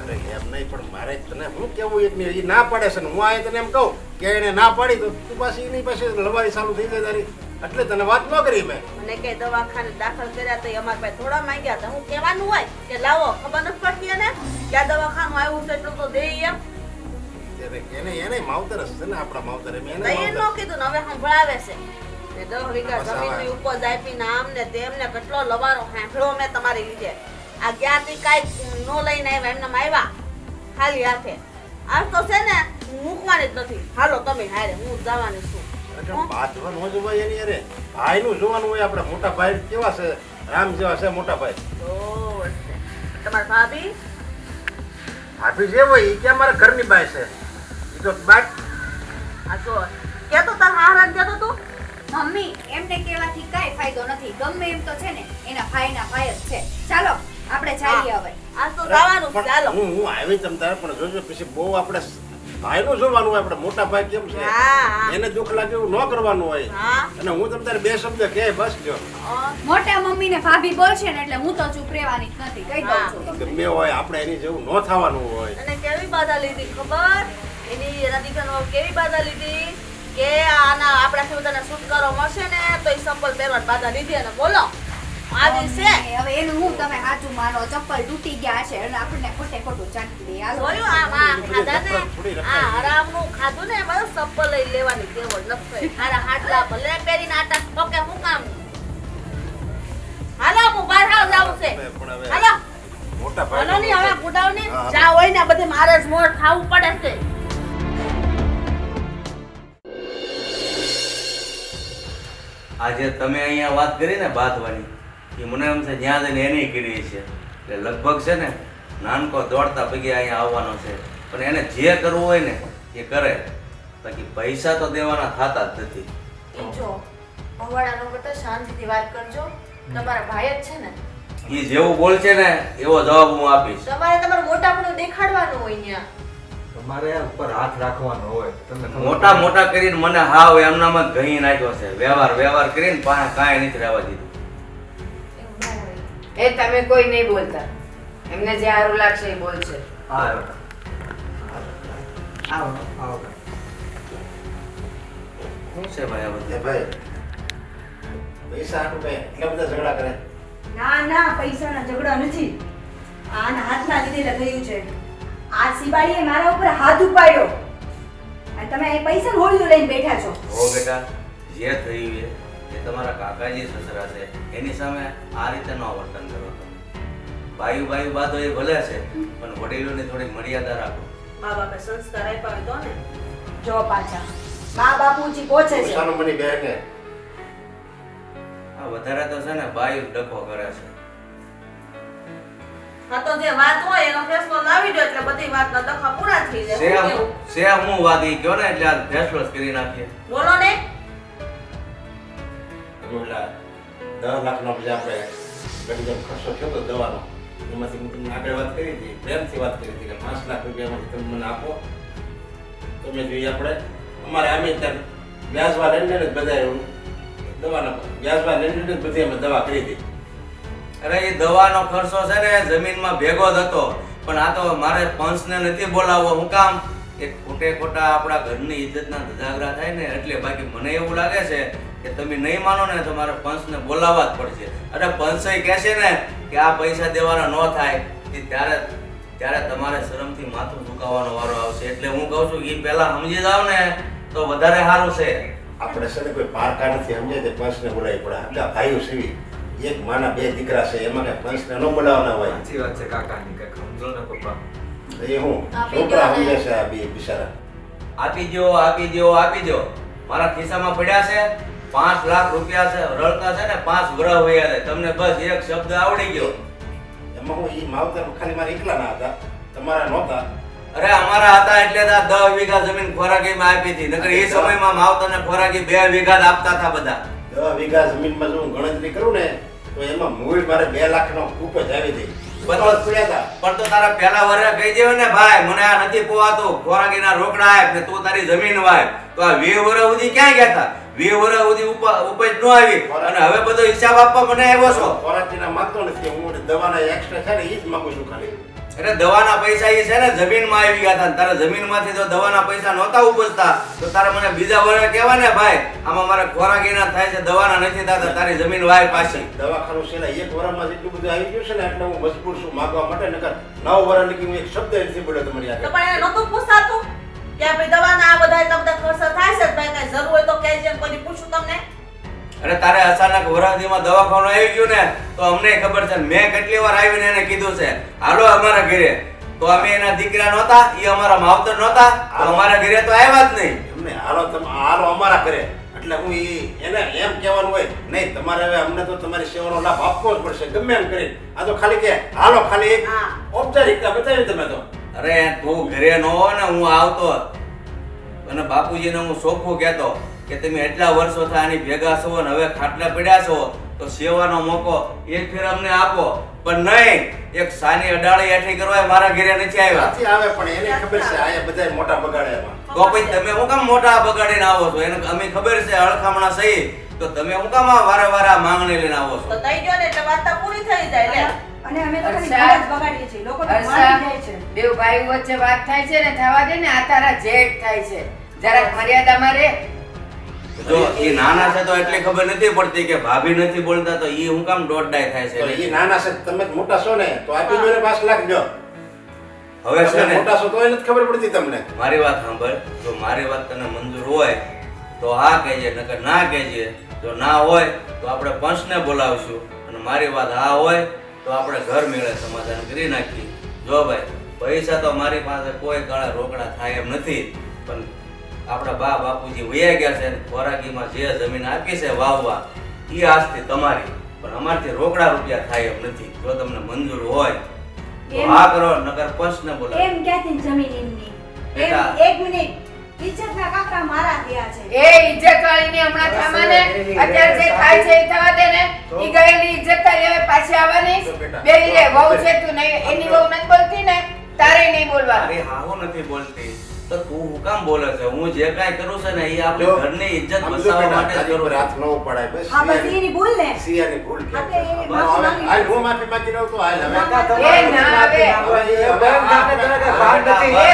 અરે એમ નહીં પણ મારે તને શું કેવું એક ને એ ના પાડે છે ને હું આ તને એમ કહું કે એને ના પાડી તો તું પાછી એની પાસે લવારી ચાલુ થઈ જાય તારી એટલે તને વાત ન કરી મેં મને કઈ દવાખાને દાખલ કર્યા તો અમારા પાસે થોડા માંગ્યા હતા હું કહેવાનું હોય કે લાવો ખબર નથી પડતી એને ક્યાં દવાખાનું આવ્યું છે એટલું તો દે એમ એને માવતર છે ને આપણા માવતર એમ એને દઈએ નો કીધું ને હવે સંભળાવે છે ને 10 વીઘા જમીનની ઉપજ આપીને આમ ને તેમને કેટલો લવારો સાંભળ્યો મેં તમારી લીધે આ ક્યાંથી કાંઈ નો લઈને આવ્યા એમને આવ્યા ખાલી હાથે આજ તો છે ને મૂકવાની જ નથી હાલો તમે હારે હું જવાની છું બાંધવાનું હોય ભાઈ એની અરે ભાઈનું જોવાનું હોય આપણે મોટા ભાઈ કેવા છે રામ જેવા છે મોટા ભાઈ તમારા ભાભી જે હોય એ કે અમારા ઘરની બાઈ છે એ તો બાઈ આ તો કેતો તાર હારાન કેતો તું મમ્મી એમને કહેવાથી કાંઈ ફાયદો નથી ગમે એમ તો છે ને એના ભાઈ જ છે ચાલો આપણે જઈએ હવે આ તો જવાનું ચાલો હું આવી તમ તારે પણ જોજો પછી બહુ આપણે ભાઈનું જોવાનું હોય આપણે મોટા ભાઈ કેમ છે એને દુઃખ લાગે એવું ન કરવાનું હોય અને હું તમ તારે બે શબ્દ કહે બસ જો મોટા મમ્મી ને ભાભી બોલશે ને એટલે હું તો ચૂપ રહેવાની જ નથી કહી દઉં છું ગમે હોય આપણે એની જેવું ન થવાનું હોય અને કેવી બાધા લીધી ખબર એના દીકરાનો કેવી બાધા લીધી કે આના આપણાથી બધાને છુટકારો મળશે ને તો એ ચપ્પલ પહેરવાની બાધા લીધી અને બોલો આજે છે હવે એનું હું તમે સાચું માનો ચપ્પલ તૂટી ગયા છે અને આપણને ખોટે ખોટું ચાટી દે હાલો જોયું આમાં ખાધા ને આ હરામનું ખાધું ને બસ ચપ્પલ લઈ લેવાની કેવો નથી હારા હાટલા ભલે પહેરીને આટા ઠોકે હું કામ હાલો હું બહાર જાવું છે હાલો મોટા હાલો ભાઈ ની હવે ગુડાવની જા હોય ને બધે મારે જ મોર ખાવું પડે છે આજે તમે અહીંયા વાત કરી ને બાંધવાની એ મને એમ છે જ્યાં જઈને એને કરી છે એટલે લગભગ છે ને નાનકો દોડતા પગે અહીંયા આવવાનો છે પણ એને જે કરવું હોય ને એ કરે બાકી પૈસા તો દેવાના થતા જ નથી જો ભવાડાનો કરતા શાંતિથી વાત કરજો તમારા ભાઈ જ છે ને એ જેવું બોલશે ને એવો જવાબ હું આપીશ તમારે તમારું મોટાપણું દેખાડવાનું હોય ત્યાં તમારે ઉપર હાથ રાખવાનો હોય તમને મોટા મોટા કરીને મને હાવ એમનામાં જ ઘણી નાખ્યો છે વ્યવહાર કરીને પાસે કાંઈ નથી રહેવા દીધું એ તમે કોઈ નહીં બોલતા એમને જે સારું લાગશે એ બોલશે આવો શું છે ભાઈ આ બધું ભાઈ પૈસા આટલું ભાઈ એટલા બધા ઝઘડા કરે ના પૈસાના ઝઘડા નથી આના હાથના લીધે થયું છે આ સિવાડીએ મારા ઉપર હાથ ઉપાડ્યો અને તમે એ પૈસા હોળીઓ લઈને બેઠા છો હો બેટા જે થયું છે એ તમારા કાકાજી સસરા છે એની સામે આ રીતે ન વર્તન કરો તમે બાયુ બાદો એ ભલે છે પણ વડીલોની થોડી મર્યાદા રાખો મા બાપે સંસ્કાર આપ્યા હોય તો ને જો પાછા મા બાપ ઊંચી પહોંચે છે પૈસાનું મની બેને આ વધારે તો છે ને બાયુ ડખો કરે છે હા તો જે વાત હોય એનો ફેસલો લાવી દો એટલે બધી વાતના દખા પૂરા થઈ જાય સેમ હું વાત ઈ કયો ને એટલે આ ફેસલો જ કરી નાખીએ બોલો ને ઓલા 10 લાખનો બીજા આપણે ગરીબ ખર્ચો થયો તો દવાનો એમાંથી હું તમને આગળ વાત કરી હતી પ્રેમથી વાત કરી હતી કે 5 લાખ રૂપિયામાંથી તમે મને આપો તો મેં જોઈએ આપણે અમારે આમે ત્યાં વ્યાજવા લઈને જ બધા દવાના વ્યાજવા લઈને જ બધી અમે દવા કરી હતી. અરે એ દવાનો ખર્ચો છે ને જમીનમાં ભેગો જ હતો, પણ આ તો મારે પંચને નથી બોલાવવો. હું કામ કે ખોટા આપણા ઘરની ઇજ્જતના ધજાગરા થાય ને એટલે. બાકી મને એવું લાગે છે કે તમે નહીં માનો ને તો મારે પંચને બોલાવવા જ પડશે. અરે પંચ કહેશે ને કે આ પૈસા દેવાના ન થાય ત્યારે તમારે શરમથી માથું ઝુકાવવાનો વારો આવશે. એટલે હું કહું છું કે પહેલા સમજી જાવ ને તો વધારે સારું છે. આપણે છે ને કોઈ પારકા નથી સમજે તે પંચને બોલાવી પડે. આપણા ભાઈઓ સીવી એક માના બે દીકરા છે, એમાં કઈ પંચને ન બોલાવવાના હોય. સાચી વાત છે કાકાની, કઈ સમજો ને પપ્પા. એ હું છોકરા સમજે છે આ બે બિચારા. આપી દો. મારા ખિસ્સામાં પડ્યા છે 5 લાખ રૂપિયા છે, રળતા છે ને 5 વર્ષ વયા જાય. તમને બસ એક શબ્દ આવડી ગયો. એમાં હું ઈ માવતર ખાલી મારા એકલાના હતા, તમારા નહોતા. અરે અમારા હતા એટલે 10 વીઘા જમીન ખોરાકીમાં આપી હતી. નકર એ સમયમાં માવતરને ખોરાકી 2 વીઘા જ આપતા હતા બધા. 10 વીઘા જમીનમાં જો હું ગણતરી કરું ને તો એમાં મૂળ મારે 2 લાખનો ઉપજ આવી હતી. પણ તો તારા પહેલા વર્ષે કહી દેવે ને ભાઈ મને આ નથી પોવાતું, ખોરાકીના રોકડા આપ ને તું તારી જમીન વાય. તો આ 20 વર્ષ સુધી ક્યાં ગયા હતા? 20 વર્ષ સુધી ઉપજ ન આવી અને હવે બધો હિસાબ આપવા મને આવ્યો છો. ખોરાકીના માંગતો નથી હું, દવાના એક્સ્ટ્રા છે ને ઈ જ માંગુ છું ખાલી. એટલે દવાના પૈસા એ છે ને જમીનમાં આવી ગયા હતા. તારા જમીનમાંથી તો દવાના પૈસા નહોતા ઉપજતા તો તારે મને બીજા વર્ષે કહેવા ને ભાઈ આમાં મારે ખોરાકીના થાય છે, દવાના નથી થતા, તારી જમીન વાય પાછી. દવાખાનું છે ને 1 વર્ષમાં જેટલું બધું આવી ગયું છે ને એટલે હું મજબૂર છું માંગવા માટે. નકર 9 વર્ષ લગી હું એક શબ્દ નથી બોલ્યો તમારી આગળ. તો પણ એને નહોતું પૂછાતું કે આ ભાઈ દવાના આ બધા તમને ખર્ચ થાય છે ભાઈ, કઈ જરૂર હોય તો કહેજે. કોઈ પૂછું તમને? અરે તારે અચાનક વરાદીમાં દવાખાનું આવી ગયું ને તો અમને ખબર છે. મેં કેટલી વાર આવીને એને કીધું છે હાલો અમારા ઘરે, તો અમે એના દીકરા નહોતા, એ અમારા માવતર નહોતા, તો અમારા ઘરે તો આવ્યા જ નહીં. એમને હાલો અમારા ઘરે એટલે હું એને એમ કહેવાનું હોય નહીં તમારે હવે અમને તો તમારી સેવાનો લાભ આપવો જ પડશે ગમે એમ કરી. આ તો ખાલી કે હાલો ખાલી એક ઔપચારિકતા બતાવી તમે તો. અરે તું ઘરે ન હો ને હું આવતો અને બાપુજીને હું ચોખ્ખું કહેતો કે તમે એટલા વર્ષો આની ભેગા છો અને હવે ખાટલા પડ્યા છો તો સેવાનો મોકો એક ફેર અમને આપો. પણ નહીં, એક સાની અડાળી એઠી કરવા મારા ઘરે નથી આવ્યા. નથી આવે પણ એને ખબર છે આ બધા મોટા બગાડે એમાં. તો પછી તમે હું કામ મોટા બગાડીને આવો છો? એને અમે ખબર છે અળખામણા સહી, તો તમે હું કામ વારે માંગણી લઈને આવો છો? તો થઈ ગયો ને એટલે વાત પૂરી થઈ જાય લે. અને અમે તો ખાલી ઘર જ બગાડીએ છીએ, લોકો તો મારી જાય છે. બે ભાઈ વચ્ચે વાત થાય છે ને થવા દે ને. આ તારા જેઠ થાય છે, જરાક મર્યાદામાં રે. જો એ નાના છે તો એટલી ખબર નથી પડતી કે ભાભી નથી બોલતા તો ઈ હું કામ દોડડાય થાય તો છે. ઈ નાના છે તમે મોટા છો ને તો આપી દો ને 5 લાખ જો. હવે છે ને મોટા છો તો એ નથી ખબર પડતી તમને. મારી વાત સાંભળ, જો મારી વાત તને મંજૂર હોય તો હા કહેજે, નકર ના કહેજે. જો ના હોય તો આપણે પંચને બોલાવશું અને મારી વાત હા હોય તો આપણે ઘર મેળે સમાધાન કરી નાખીએ. જો ભાઈ પૈસા તો મારી પાસે કોઈ કાળા રોકડા થાય એમ નથી, પણ આપણા બાપુજી વયા ગયા છે, ખોરાકીમાં જે જમીન આપી છે વાવવા એ આજથી તમારી, પણ અમારથી રોકડા રૂપિયા થાય એમ નથી. જો તમને મંજૂર હોય તો હા કરો, નકર પંચને બોલાવો. એમ ક્યાંથી જમીન એમની? બેટા. એક મિનિટ, ઇજ્જતના કાકરા મારા થયા છે. એ ઇજ્જત વાળીની હમણાં થામાને અત્યારે જે થાય છે એ થવા દે ને. ઈ ગયેલી ઇજ્જત તારી હવે પાછી આવવાની. બે રે વહુ છે તું નહીં, એની વહુ નથી બોલતી ને તારે નહીં બોલવાનું. અરે હાહુ નથી બોલતી તો તું હું કામ બોલે છે? હું જે કાંઈ કરું છે ને એ આપણી ઘરની ઇજ્જત બચાવવા માટે જ કરું છું. હાથ ન ઉપાડાય બસ. આ બધી એની ભૂલ ને. સિયાની ભૂલ કે. આપણે એની માફી માંગી હાલ હું માફી માંગી લઉં તો હાલ હવે. એ ના હવે એ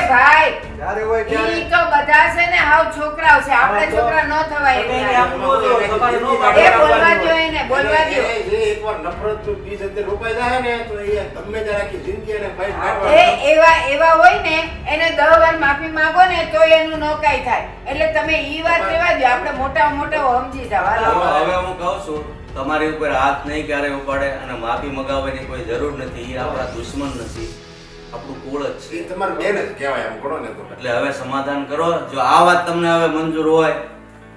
ભાઈ જ્યારે હોય ત્યારે ઈ તો બધા છે ને હાવ છોકરાઓ છે, આપણે છોકરા ન થવાય તમે એટલે. આમ બોલો, તમારે ન એ પાડો. બોલવા દો એને, બોલવા દો. એ એકવાર નફરતનું બીજ અંદર રોપાઈ જાય ને તો એ ગમે ત્યારે આખી જિંદગી એને ફાઈટ એ કાઢવાની. એવા હોય ને એને 10 વાર માફી માંગો ને તો એનું નો કાઈ થાય. એટલે તમે ઈ વાત કહેવા દો, આપણે મોટા સમજી જાવ. હાલો. હવે હું કહું છું તમારી ઉપર હાથ નહીં ક્યારે ઉપાડે અને માફી મગાવવાની કોઈ જરૂર નથી. એ આપણા દુશ્મન નથી, આપણું કુળ જ એ છે. તમારે બેન જ કહેવાય એમ ગણો ને તો. એટલે હવે સમાધાન કરો. જો આ વાત તમને હવે મંજૂર હોય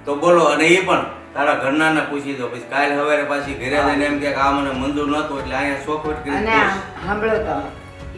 તો બોલો, અને એ પણ તારા ઘરનાને પૂછી દો. પછી કાલ સવારે પાછી ઘરે જઈને એમ કે આ મને મંજૂર નહોતું એટલે અહીંયા ચોખવટ કરી અને દઈશ. સાંભળો તમે,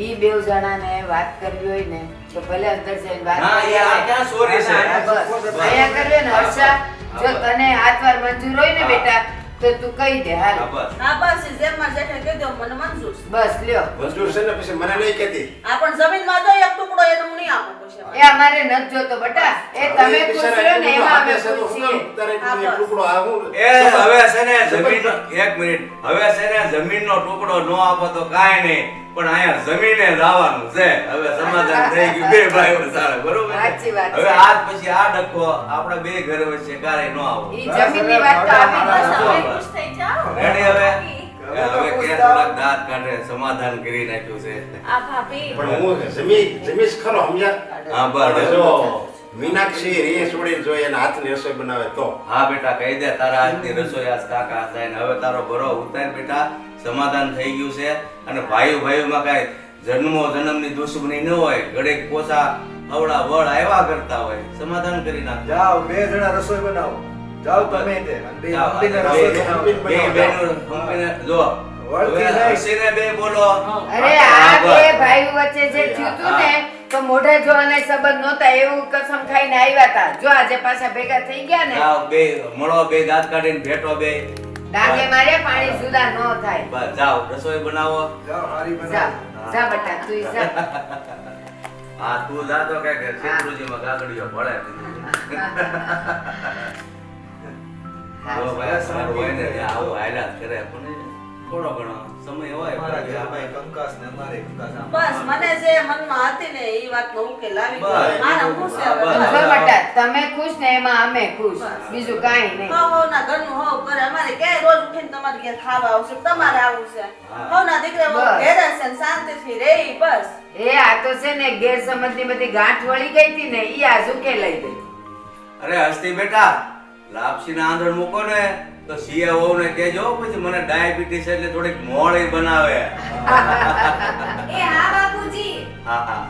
ઈ બેવ જણાને વાત કરવી હોય ને તો ભલે અંદર જઈને વાત ના, કરી એ આ આવે. ક્યાં સોરી છે? બસ અહીંયા કરવી ને હર્ષા, જો તને હાથ વાર મંજૂર હોય ને બેટા તો તું કહી દે હાલ હા બસ હા બસ ઈ જેમમાં જેઠે કહી દો મને મંજૂર છે. બસ લ્યો મંજૂર છે ને પછી મને નહીં કહેતી. આ પણ જમીનમાં જો એક ટુકડો એને હું નહીં આપું પછી. એ અમારે નથી જોતો બટા એ તમે ખુશ રહો ને એમાં અમે ખુશ છીએ એ હવે છે ને જમીનનો એક મિનિટ હવે છે ને જમીનનો ટુકડો નો આપો તો કાંઈ નહીં પણ અહીંયા જમીને જ આવવાનું છે હવે સમાધાન થઈ ગયું બે ભાઈઓ સારા બરોબર સાચી વાત હવે છે. આજ પછી આ ડખો આપણા બે ઘર વચ્ચે કારે નો આવો ઈ જમીનની વાત તો આવી બસ જ હવે છે. ખુશ થઈ જાઓ. રેડી હવે હવે કે થોડાક દાંત કાઢે સમાધાન કરી નાખ્યું છે આ ભાભી પણ હું જમીશ ખરો સમજ્યા. હા પણ બસ જો મીનાક્ષી રે છોડીને જો એના હાથની રસોઈ બનાવે તો હા બેટા કહી દે તારા હાથની રસોઈ આજ કાકા હતા ને હવે તારો ભરો ઉતાર બેટા સમાધાન થઈ ગયું છે અને ભાઈઓમાં કાંઈ જન્મની દુશ્મની ન હોય ઘડેક પોસા અવળા વળ આવ્યા કરતા હોય સમાધાન કરી નાખ જાઓ 2 જણા રસોઈ બનાવો જાઓ તમે તે બે હંપીને રસોઈ બનાવો બે બહેનો હંપીને જો વળતી હવે નહીં. હસીને બે બોલો અરે આ બે ભાઈઓ વચ્ચે જે થયું તું ને તો મોઢે જોવાના સંબંધ નહોતા એવું કસમ ખાઈને આવ્યા હતા જો આજે પાછા ભેગા થઈ ગયા ને જાઓ બે મળો બે દાંત કાઢીને ભેટો બે ડાંગે મારે પાણી જુદા ન થાય બસ જાઓ રસોઈ બનાવો જાઓ હારી જા બનાવો જા બટા તું જા હા તું જાતો કે શેત્રુજીમાં ગાગડીઓ ભળે જો ભાઈ સારું હોય ને ત્યાં આવું હાલ્યા જ કરે પણ થોડો ઘણો સમય હોય અમારા પણ ઘરમાં કંકાસ ને અમારે કંકાસ આમ. બસ મને જે મનમાં હતી ને એ વાતનો ઉકેલ આવી ગયો. બસ. મારા ખુશ છે હવે. બસ. બસ. જો બટા તમે ખુશ ને એમાં અમે ખુશ બસ. બીજું કાંઈ નહીં હવના ઘરનું હવ કરે અમારે ક્યાંય રોજ ઉઠીને તમારે ઘેર ખાવા આવશે તમારે આવું છે હા. હવના દીકરા વહુ બસ. ઘેર હશે ને શાંતિથી રહી બસ. એ આ તો છે ને ગેરસમજની બધી ગાંઠ વળી ગઈ હતી ને ઈ આજ ઉકેલાઈ ગઈ અરે હસ્તી બેટા લાપસી ના આંધણ મૂકો ને તો સિયા વહુ ને કેજો પછી મને ડાયાબિટીસ એટલે થોડીક મોળી બનાવે એ હા બાપુજી હા હા